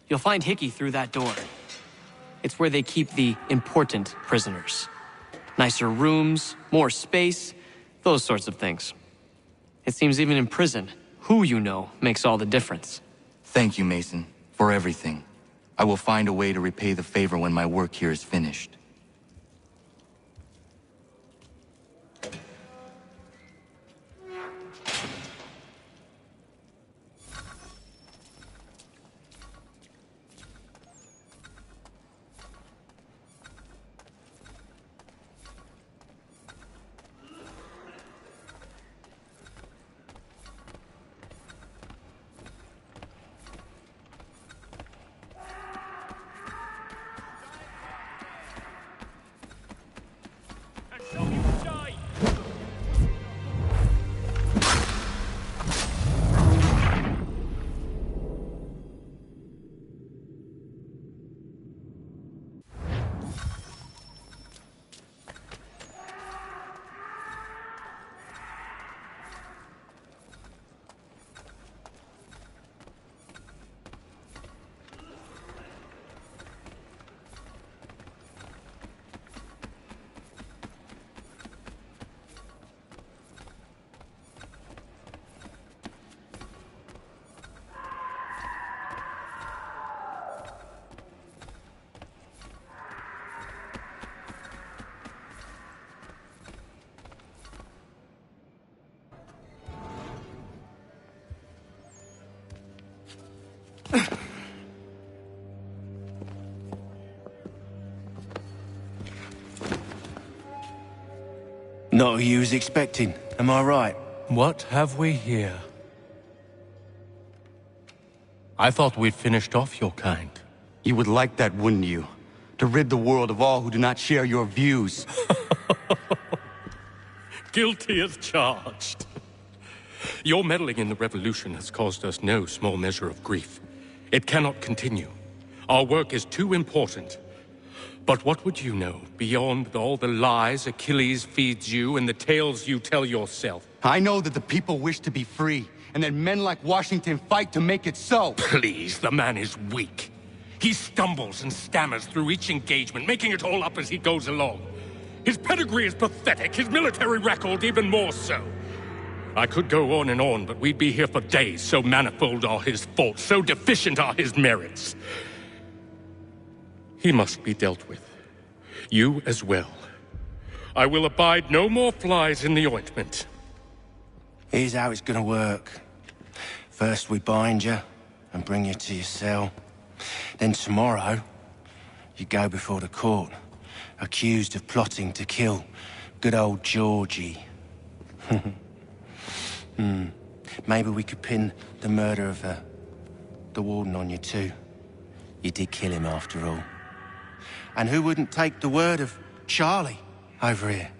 You'll find Hickey through that door. It's where they keep the important prisoners. Nicer rooms, more space, those sorts of things. It seems even in prison, who you know makes all the difference. Thank you, Mason, for everything. I will find a way to repay the favor when my work here is finished. Not who you was expecting, am I right? What have we here? I thought we'd finished off your kind. You would like that, wouldn't you? To rid the world of all who do not share your views. Guilty as charged. Your meddling in the revolution has caused us no small measure of grief. It cannot continue. Our work is too important. But what would you know beyond all the lies Achilles feeds you and the tales you tell yourself? I know that the people wish to be free, and that men like Washington fight to make it so. Please, the man is weak. He stumbles and stammers through each engagement, making it all up as he goes along. His pedigree is pathetic, his military record even more so. I could go on, but we'd be here for days, so manifold are his faults, so deficient are his merits. He must be dealt with. You as well. I will abide no more flies in the ointment. Here's how it's gonna work. First we bind you and bring you to your cell. Then tomorrow, you go before the court, accused of plotting to kill good old Georgie. Maybe we could pin the murder of the warden on you too. You did kill him after all. And who wouldn't take the word of Charlie over here?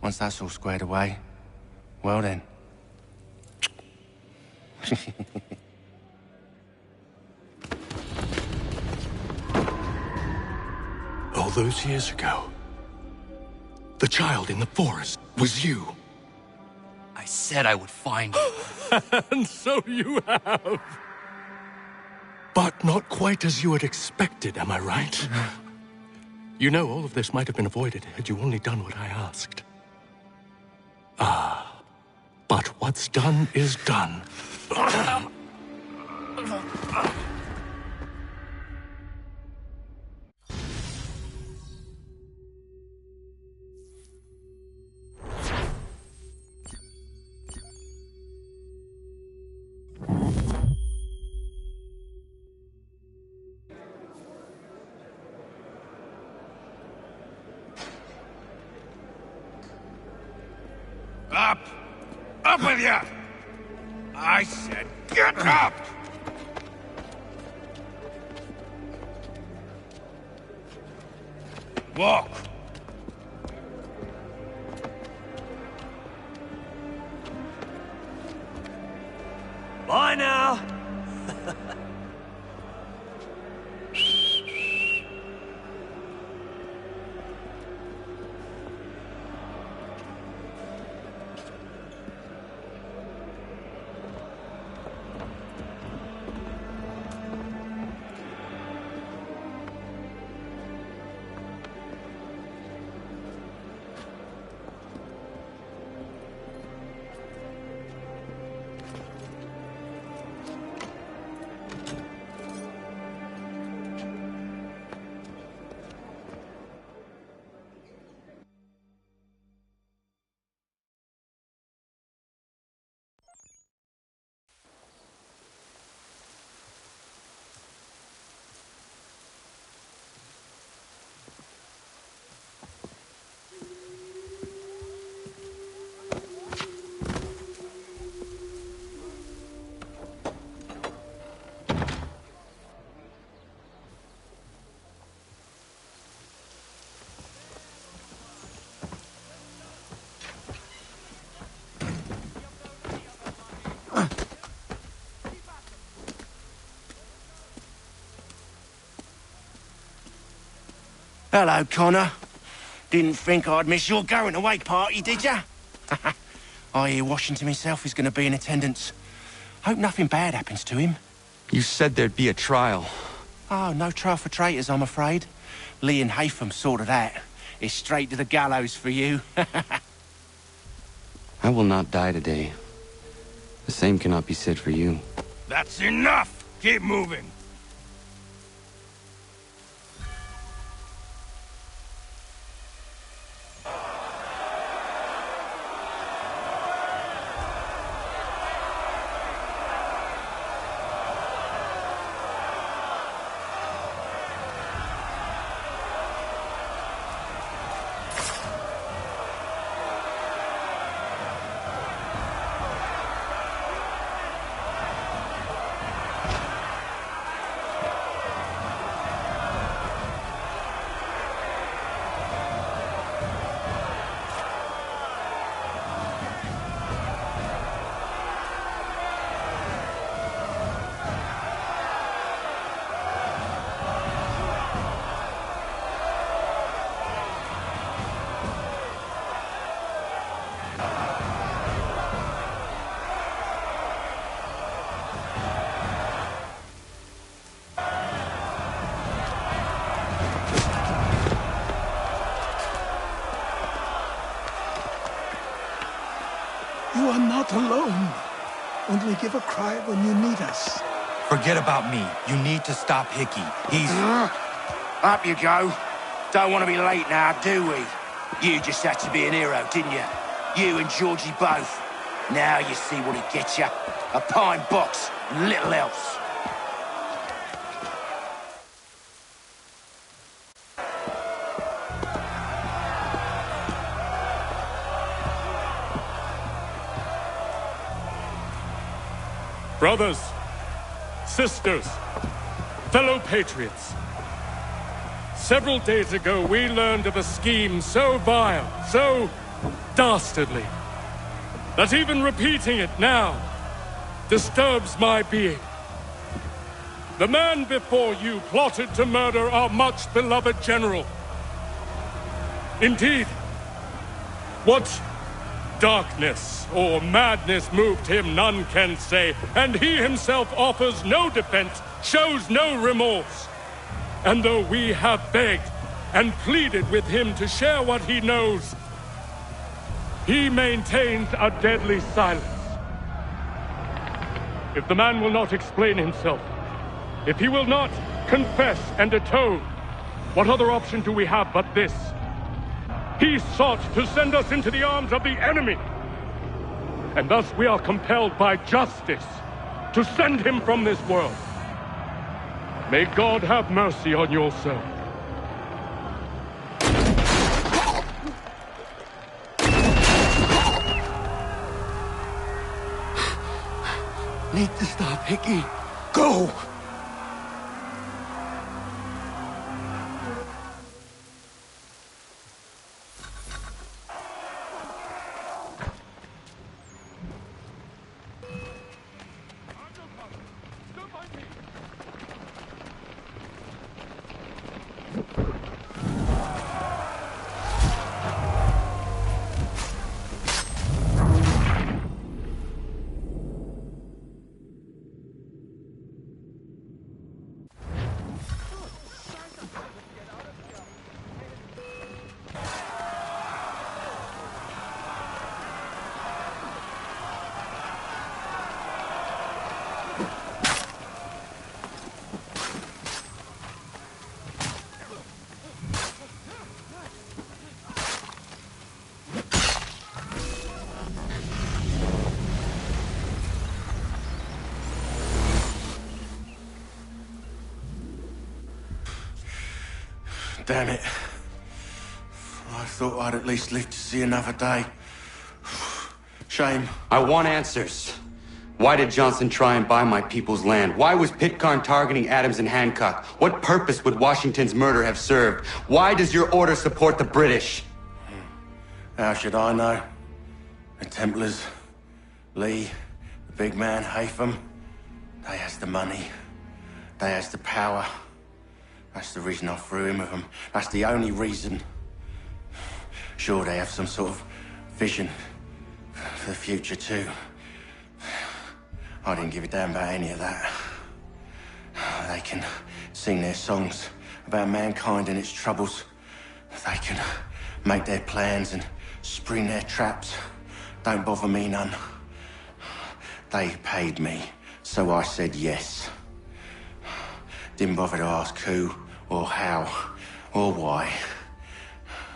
Once that's all squared away, well then. All those years ago, the child in the forest was you. I said I would find you. And so you have. But not quite as you had expected, am I right? You know, all of this might have been avoided had you only done what I asked. But what's done is done. Up! Up with you! I said get up! Walk! Bye now! Hello, Connor. Didn't think I'd miss your going-away party, did ya? I hear Washington himself is going to be in attendance. Hope nothing bad happens to him. You said there'd be a trial. Oh, no trial for traitors, I'm afraid. Lee and Haytham sorted that. It's straight to the gallows for you. I will not die today. The same cannot be said for you. That's enough! Keep moving! home. Only give a cry when you need us. Forget about me. You need to stop Hickey. He's... Up you go. Don't want to be late now, do we? You just had to be an hero, didn't you? You and Georgie both. Now you see what it gets you. A pine box and little else. Brothers, sisters, fellow patriots. Several days ago, we learned of a scheme so vile, so dastardly, that even repeating it now disturbs my being. The man before you plotted to murder our much-beloved general. Indeed, what darkness or madness moved him, none can say, and he himself offers no defense, shows no remorse. And though we have begged and pleaded with him to share what he knows, he maintains a deadly silence. If the man will not explain himself, if he will not confess and atone, what other option do we have but this? He sought to send us into the arms of the enemy. And thus we are compelled by justice to send him from this world. May God have mercy on your soul. Need to stop Hickey. Go! Damn it. I thought I'd at least live to see another day. Shame. I want answers. Why did Johnson try and buy my people's land? Why was Pitcairn targeting Adams and Hancock? What purpose would Washington's murder have served? Why does your order support the British? How should I know? The Templars, Lee, the big man, Haytham, they has the money. They has the power. That's the reason I threw in with them. That's the only reason. Sure, they have some sort of vision for the future, too. I didn't give a damn about any of that. They can sing their songs about mankind and its troubles. They can make their plans and spring their traps. Don't bother me none. They paid me, so I said yes. Didn't bother to ask who, or how, or why.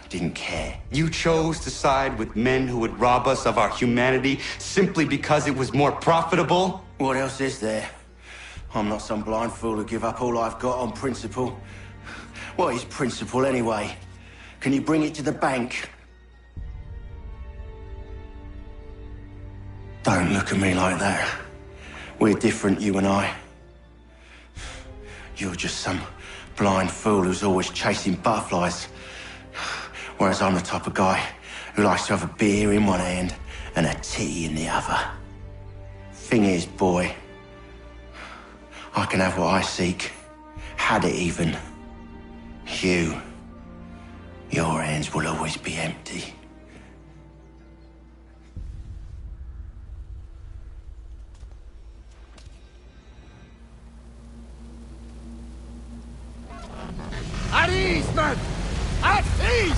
Didn't care. You chose to side with men who would rob us of our humanity simply because it was more profitable? What else is there? I'm not some blind fool who give up all I've got on principle. What is principle anyway? Can you bring it to the bank? Don't look at me like that. We're different, you and I. You're just some blind fool who's always chasing butterflies. Whereas I'm the type of guy who likes to have a beer in one hand and a tea in the other. Thing is, boy, I can have what I seek. Had it even. Your hands will always be empty. At ease, men! At ease!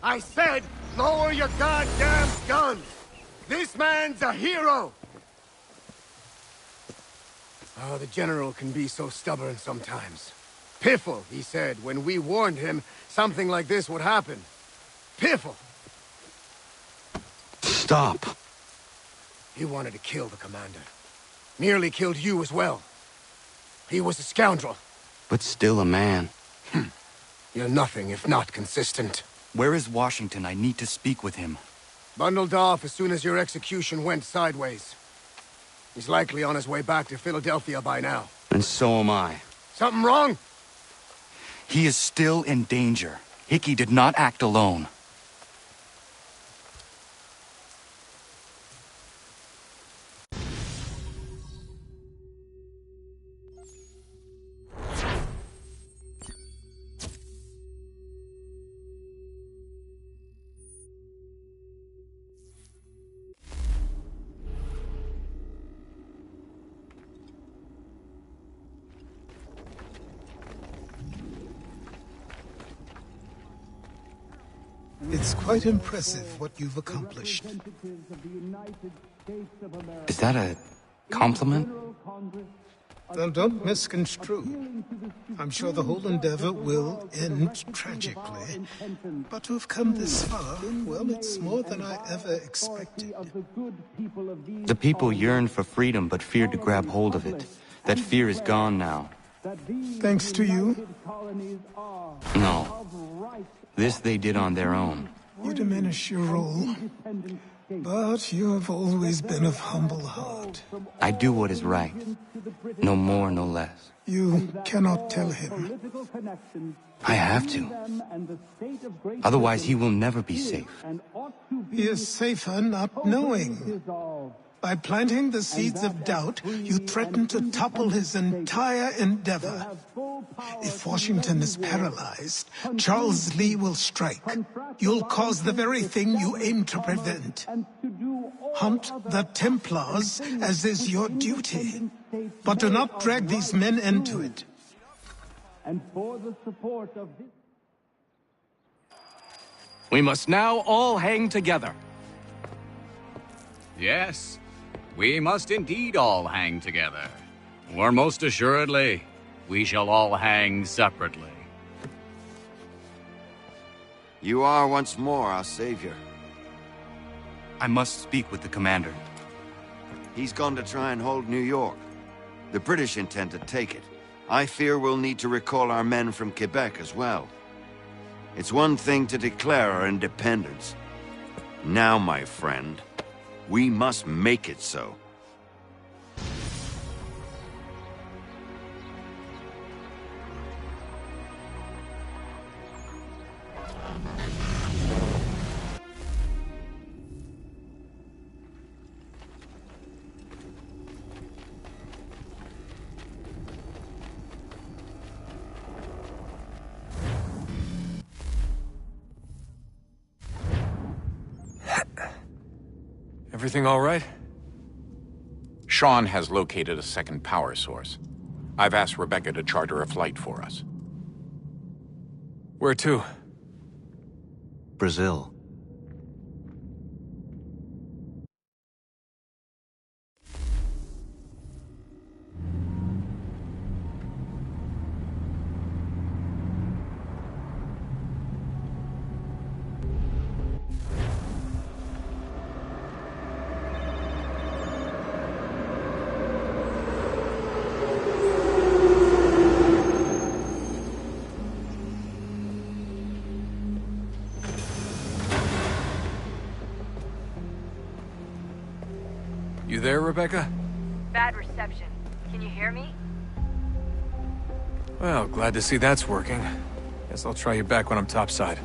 I said, lower your goddamn guns! This man's a hero! Oh, the General can be so stubborn sometimes. Piffle, he said, when we warned him something like this would happen. Piffle! Stop. He wanted to kill the commander. Nearly killed you as well. He was a scoundrel. But still a man. You're nothing if not consistent. Where is Washington? I need to speak with him. Bundled off as soon as your execution went sideways. He's likely on his way back to Philadelphia by now. And so am I. Something wrong? He is still in danger. Hickey did not act alone. It's quite impressive what you've accomplished. Is that a compliment? Then don't misconstrue. I'm sure the whole endeavor will end tragically. But to have come this far, well, it's more than I ever expected. The people yearned for freedom but feared to grab hold of it. That fear is gone now. Thanks to you? No. This they did on their own. You diminish your role, but you have always been of humble heart. I do what is right. No more, no less. You cannot tell him. I have to. Otherwise, he will never be safe. He is safer not knowing. By planting the seeds of doubt, you threaten to topple his entire endeavor. If Washington is paralyzed, Charles Lee will strike. You'll cause the very thing you aim to prevent. Hunt the Templars, as is your duty. But do not drag these men into it. And for the support of this... We must now all hang together. Yes, we must indeed all hang together. Or most assuredly, we shall all hang separately. You are once more our savior. I must speak with the commander. He's gone to try and hold New York. The British intend to take it. I fear we'll need to recall our men from Quebec as well. It's one thing to declare our independence. Now, my friend, we must make it so. Everything all right? Sean has located a second power source. I've asked Rebecca to charter a flight for us. Where to? Brazil. You there, Rebecca? Bad reception. Can you hear me? Well, glad to see that's working. Guess I'll try you back when I'm topside.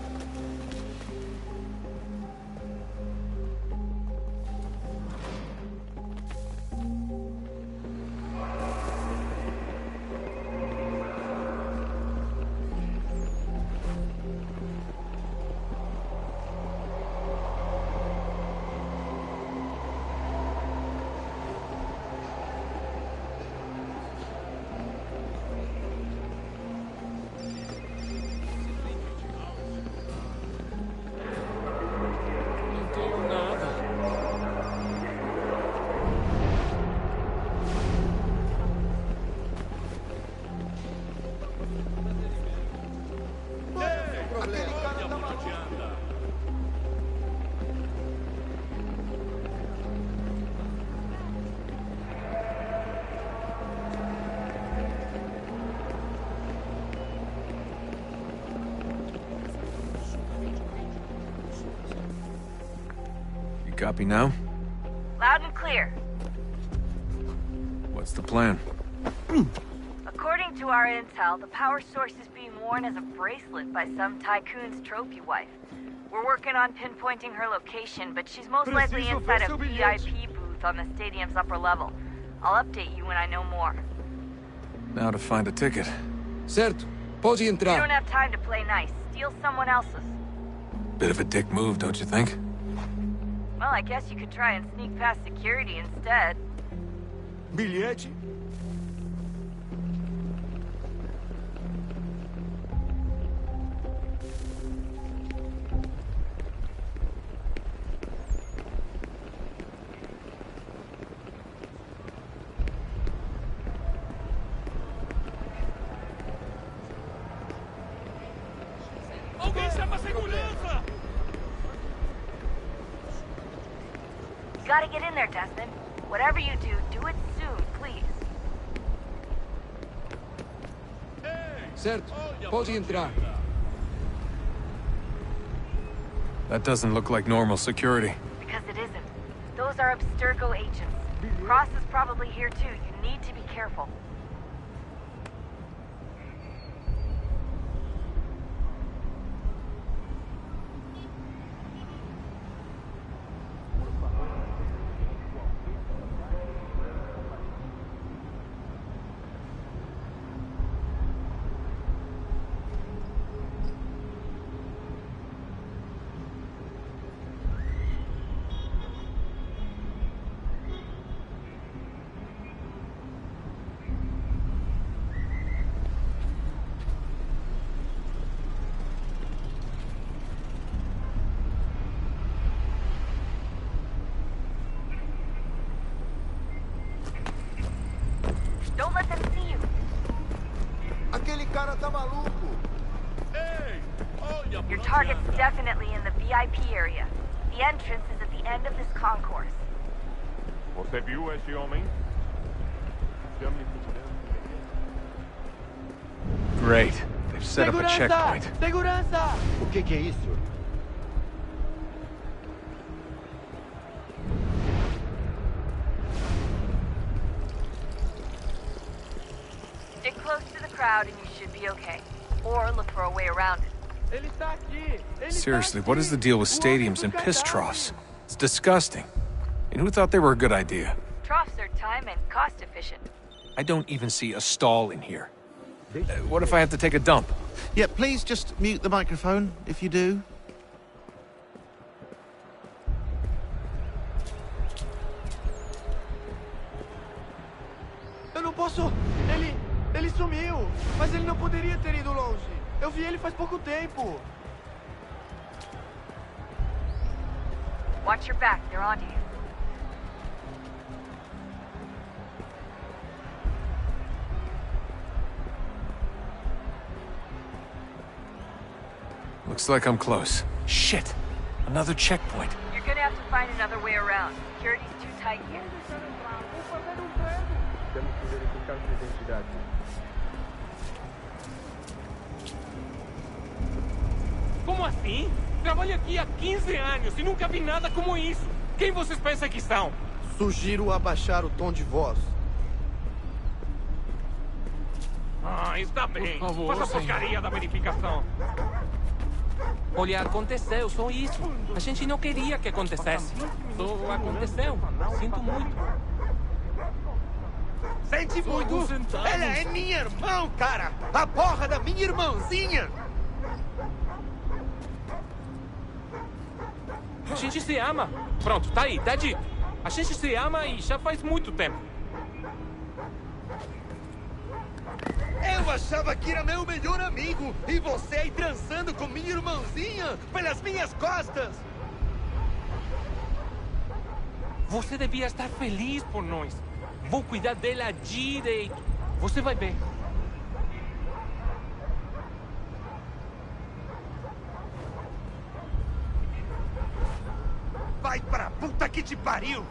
copy now? Loud and clear. What's the plan? According to our intel, the power source is being worn as a bracelet by some tycoon's trophy wife. We're working on pinpointing her location, but she's most likely inside a VIP booth on the stadium's upper level. I'll update you when I know more. Now to find a ticket. Certo. Pode entrar. You don't have time to play nice. Steal someone else's. Bit of a dick move, don't you think? Well, I guess you could try and sneak past security instead. Bilhete? Alguém chama a segurança! You gotta get in there, Desmond. Whatever you do it soon, please. Certo. Pode entrar. That doesn't look like normal security. Because it isn't. Those are Abstergo agents. Cross is probably here too. You need to be careful. Don't let them see you. Aquele cara tá maluco. Your target's definitely in the VIP area. The entrance is at the end of this concourse. Você viu esse homem? Great. They've set up a checkpoint. Segurança! O que é isso? Stick close to the crowd and you should be okay. Or look for a way around it. Ele está aqui! Seriously, what is the deal with stadiums and piss troughs? It's disgusting. And who thought they were a good idea? Troughs are time and cost efficient. I don't even see a stall in here. What if I have to take a dump? Yeah, please just mute the microphone if you do. Eu não posso... Ele sumiu. Mas ele não poderia ter ido longe. Eu vi ele faz pouco tempo. Watch your back, they're onto you. Looks like I'm close. Shit! Another checkpoint. You're gonna have to find another way around. Security's too tight here. Temos que verificar sua identidade. Como assim? Trabalho aqui há 15 anos e nunca vi nada como isso. Quem vocês pensam que são? Sugiro abaixar o tom de voz. Ah, está bem. Por favor, Faça a porcaria da verificação. Olha, aconteceu, só isso. A gente não queria que acontecesse. Só aconteceu. Sinto muito. Sente muito! Ela é minha irmã, cara! A porra da minha irmãzinha! A gente se ama. Pronto, tá aí, tá dito. A gente se ama e já faz muito tempo. Eu achava que era meu melhor amigo e você aí transando com minha irmãzinha pelas minhas costas! Você devia estar feliz por nós. Vou cuidar dela direito. Você vai ver. Vai pra puta que te pariu!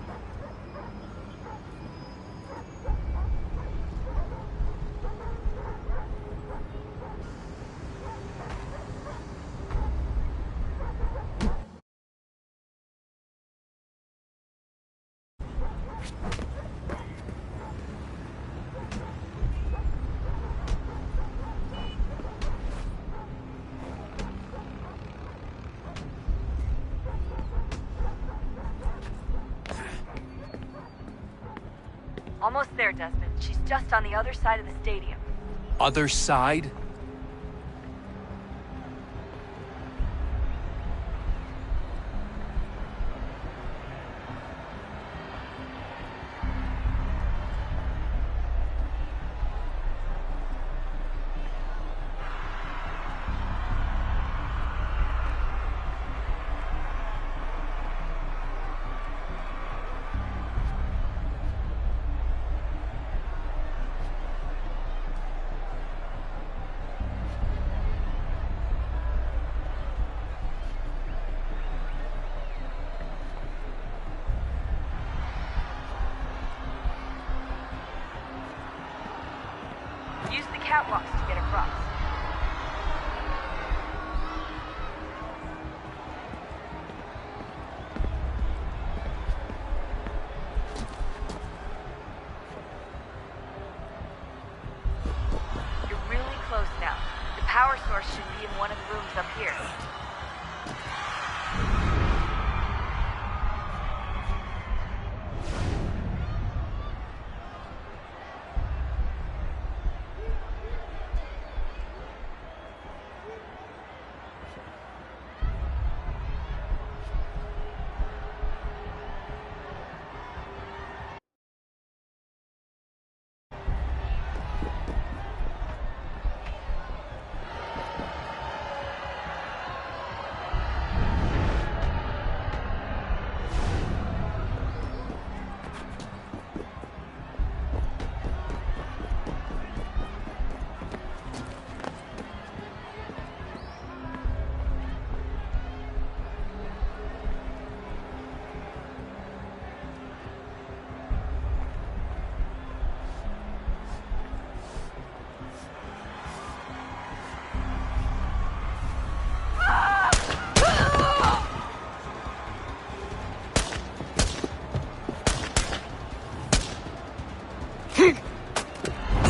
Almost there, Desmond. She's just on the other side of the stadium. Other side? Use the catwalks to get across. You're really close now. The power source should be in one of the rooms up here.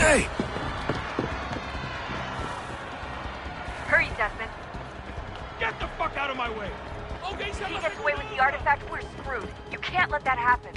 Hey! Hurry, Desmond. Get the fuck out of my way! If he gets away with the artifact, we're screwed. You can't let that happen.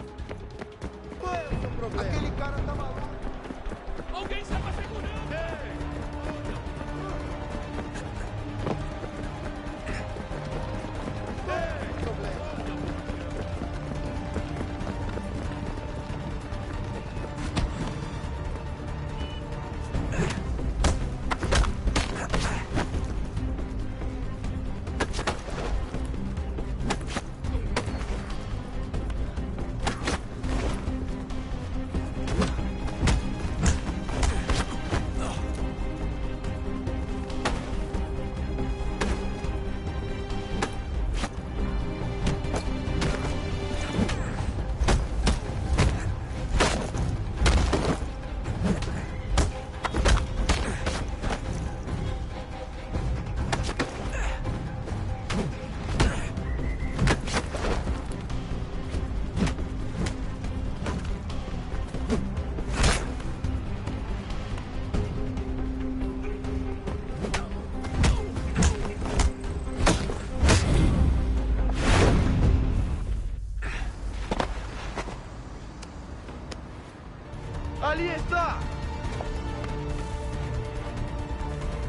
Ali está!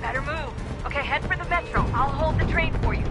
Better move. Okay, head for the metro. I'll hold the train for you.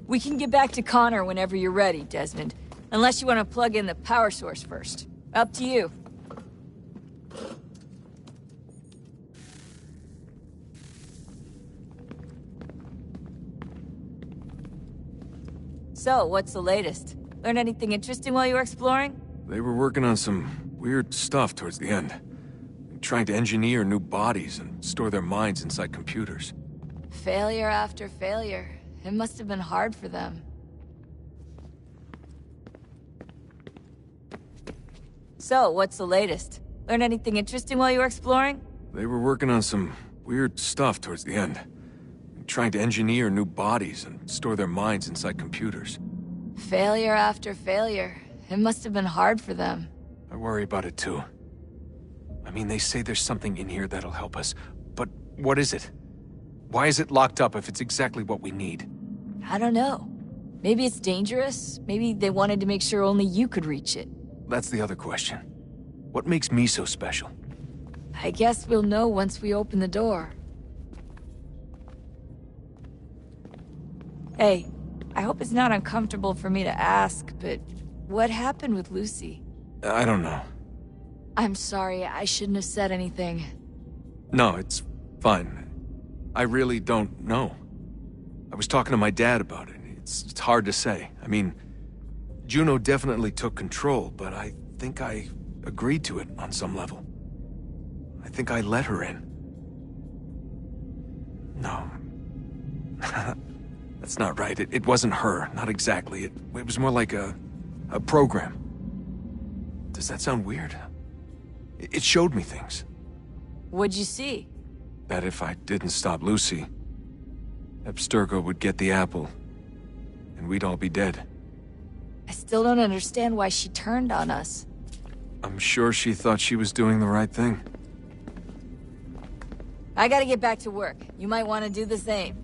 We can get back to Connor whenever you're ready, Desmond. Unless you want to plug in the power source first. Up to you. So, what's the latest? Learn anything interesting while you were exploring? They were working on some weird stuff towards the end. Trying to engineer new bodies and store their minds inside computers. Failure after failure. It must have been hard for them. So, what's the latest? Learn anything interesting while you were exploring? They were working on some weird stuff towards the end. Trying to engineer new bodies and store their minds inside computers. Failure after failure. It must have been hard for them. I worry about it too. I mean, they say there's something in here that'll help us, but what is it? Why is it locked up if it's exactly what we need? I don't know. Maybe it's dangerous. Maybe they wanted to make sure only you could reach it. That's the other question. What makes me so special? I guess we'll know once we open the door. Hey, I hope it's not uncomfortable for me to ask, but what happened with Lucy? I don't know. I'm sorry, I shouldn't have said anything. No, it's fine. I really don't know. I was talking to my dad about it. It's hard to say. I mean, Juno definitely took control, but I think I agreed to it on some level. I think I let her in. No. That's not right. It wasn't her. Not exactly. It was more like a program. Does that sound weird? It showed me things. What'd you see? That if I didn't stop Lucy, Abstergo would get the apple, and we'd all be dead. I still don't understand why she turned on us. I'm sure she thought she was doing the right thing. I gotta get back to work. You might want to do the same.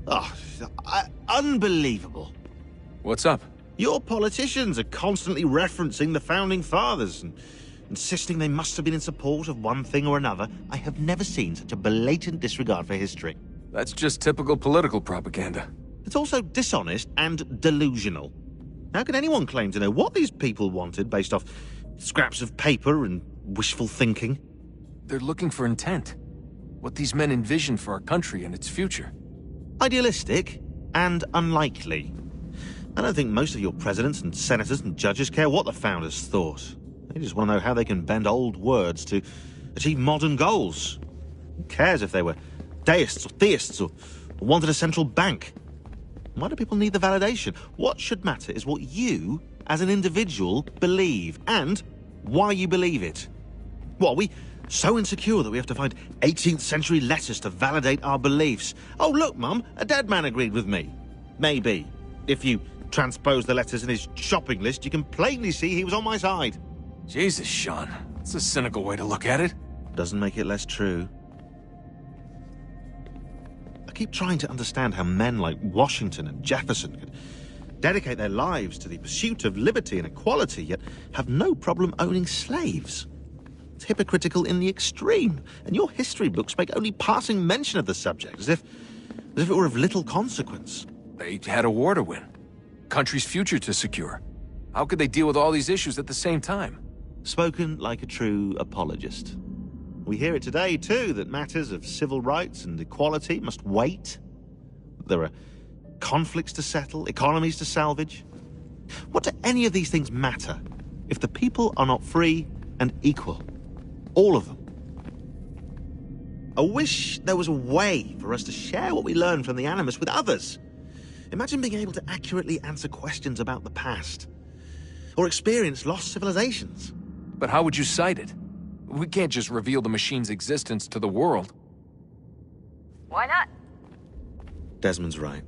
Oh, unbelievable. What's up? Your politicians are constantly referencing the Founding Fathers and insisting they must have been in support of one thing or another. I have never seen such a blatant disregard for history. That's just typical political propaganda. It's also dishonest and delusional. How can anyone claim to know what these people wanted based off scraps of paper and wishful thinking? They're looking for intent. What these men envision for our country and its future. Idealistic and unlikely. I don't think most of your presidents and senators and judges care what the founders thought. They just want to know how they can bend old words to achieve modern goals. Who cares if they were deists or theists or wanted a central bank? Why do people need the validation? What should matter is what you, as an individual, believe, and why you believe it. What, are we so insecure that we have to find 18th century letters to validate our beliefs? Oh, look, Mum, a dead man agreed with me. Maybe. If you transpose the letters in his shopping list, you can plainly see he was on my side. Jesus, Sean. That's a cynical way to look at it. Doesn't make it less true. I keep trying to understand how men like Washington and Jefferson could dedicate their lives to the pursuit of liberty and equality, yet have no problem owning slaves. It's hypocritical in the extreme, and your history books make only passing mention of the subject, as if it were of little consequence. They had a war to win. Country's future to secure. How could they deal with all these issues at the same time? Spoken like a true apologist. We hear it today, too, that matters of civil rights and equality must wait. There are conflicts to settle, economies to salvage. What do any of these things matter if the people are not free and equal? All of them. I wish there was a way for us to share what we learn from the Animus with others. Imagine being able to accurately answer questions about the past, or experience lost civilizations. But how would you cite it? We can't just reveal the machine's existence to the world. Why not? Desmond's right.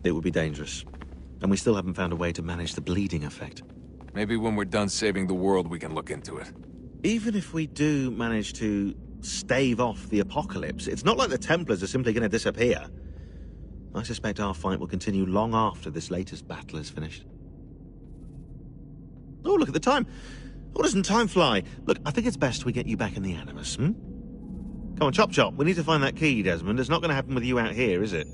It would be dangerous. And we still haven't found a way to manage the bleeding effect. Maybe when we're done saving the world, we can look into it. Even if we do manage to stave off the apocalypse, it's not like the Templars are simply going to disappear. I suspect our fight will continue long after this latest battle is finished. Oh, look at the time. Oh, doesn't time fly? Look, I think it's best we get you back in the Animus, Come on, chop chop. We need to find that key, Desmond. It's not going to happen with you out here, is it?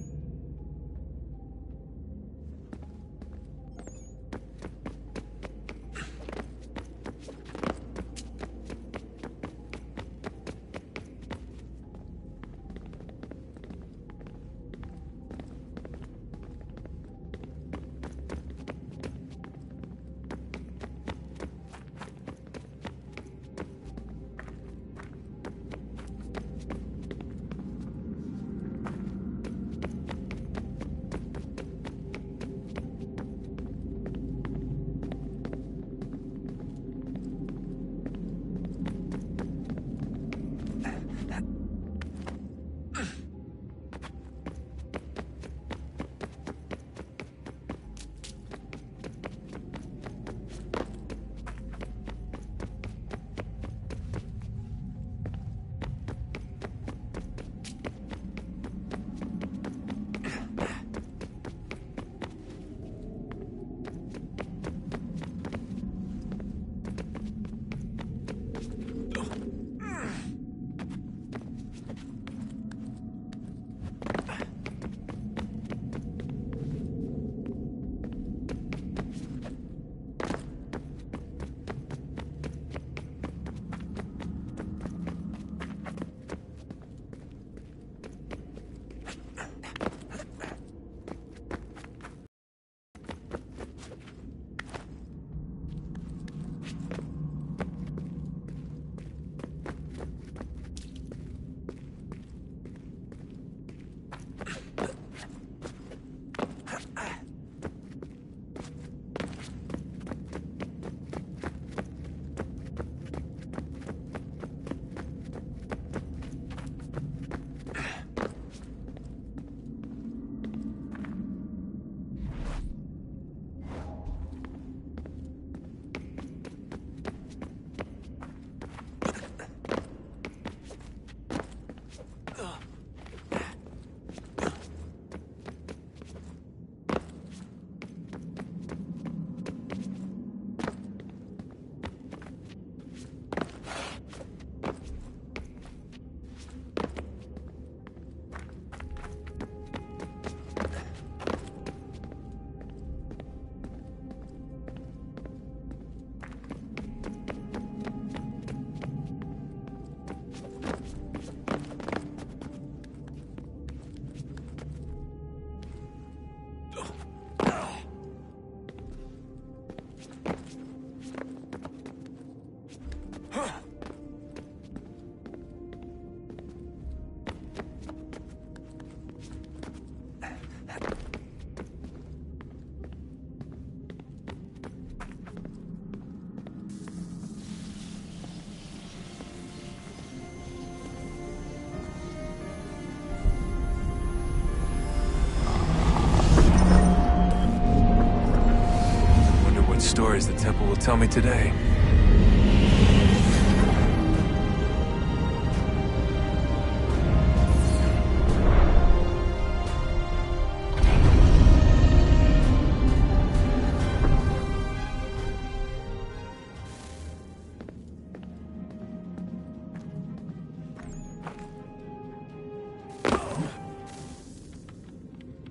Temple will tell me today.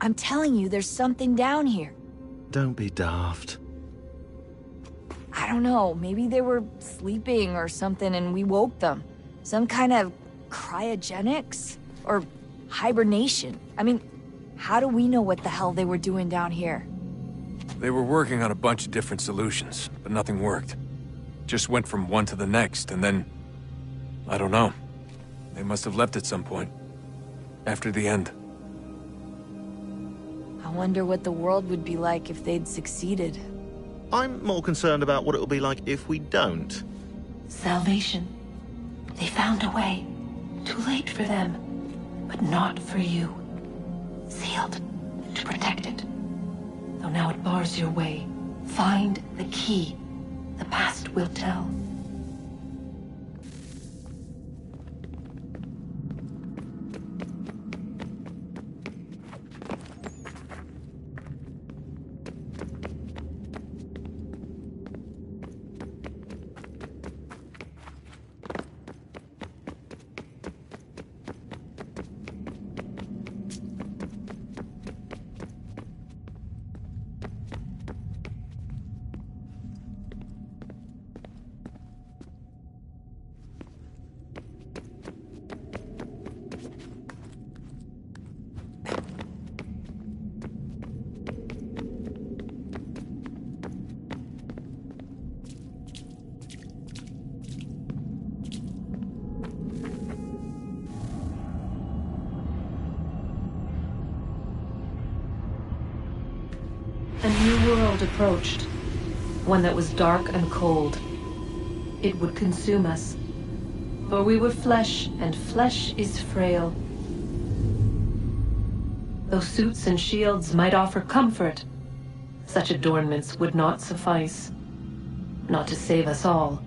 I'm telling you, there's something down here. Don't be daft. I don't know, maybe they were sleeping or something and we woke them. Some kind of cryogenics? Or hibernation? I mean, how do we know what the hell they were doing down here? They were working on a bunch of different solutions, but nothing worked. Just went from one to the next, and then... I don't know. They must have left at some point. After the end. I wonder what the world would be like if they'd succeeded. I'm more concerned about what it'll be like if we don't. Salvation. They found a way. Too late for them, but not for you. Sealed to protect it. Though now it bars your way. Find the key. The past will tell. A new world approached, one that was dark and cold. It would consume us, for we were flesh, and flesh is frail. Though suits and shields might offer comfort, such adornments would not suffice, not to save us all.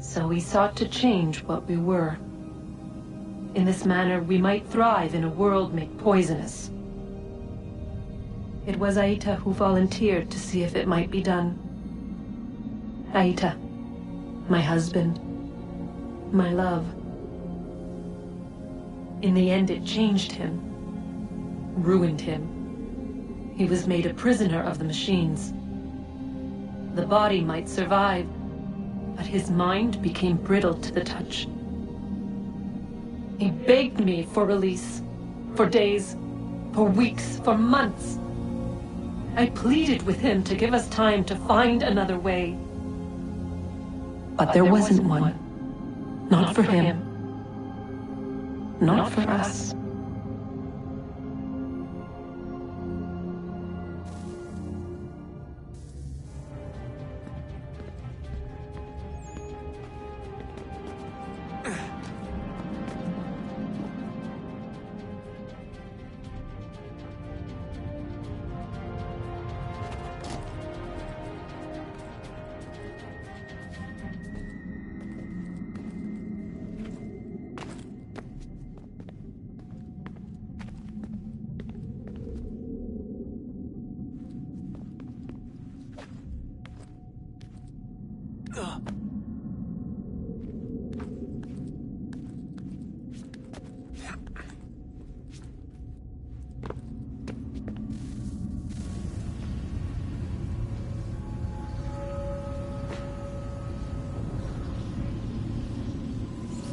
So we sought to change what we were. In this manner, we might thrive in a world made poisonous. It was Aita who volunteered to see if it might be done. Aita, my husband, my love. In the end, it changed him, ruined him. He was made a prisoner of the machines. The body might survive, but his mind became brittle to the touch. He begged me for release, for days, for weeks, for months. I pleaded with him to give us time to find another way. But there wasn't one. Not for him. Not for us.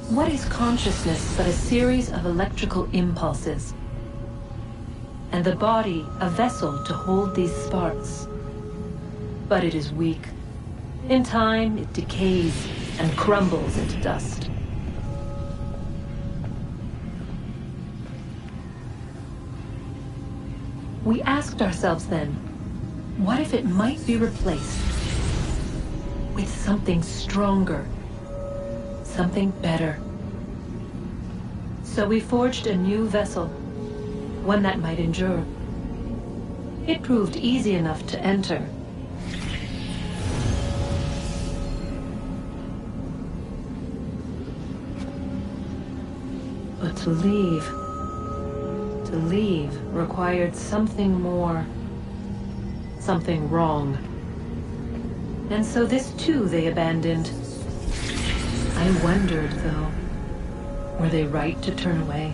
What is consciousness but a series of electrical impulses? And the body a vessel to hold these sparks. But it is weak. In time, it decays and crumbles into dust. We asked ourselves then, what if it might be replaced with something stronger? Something better. So we forged a new vessel, one that might endure. It proved easy enough to enter, But to leave required something more. Something wrong. And so this too they abandoned. I wondered, though, were they right to turn away?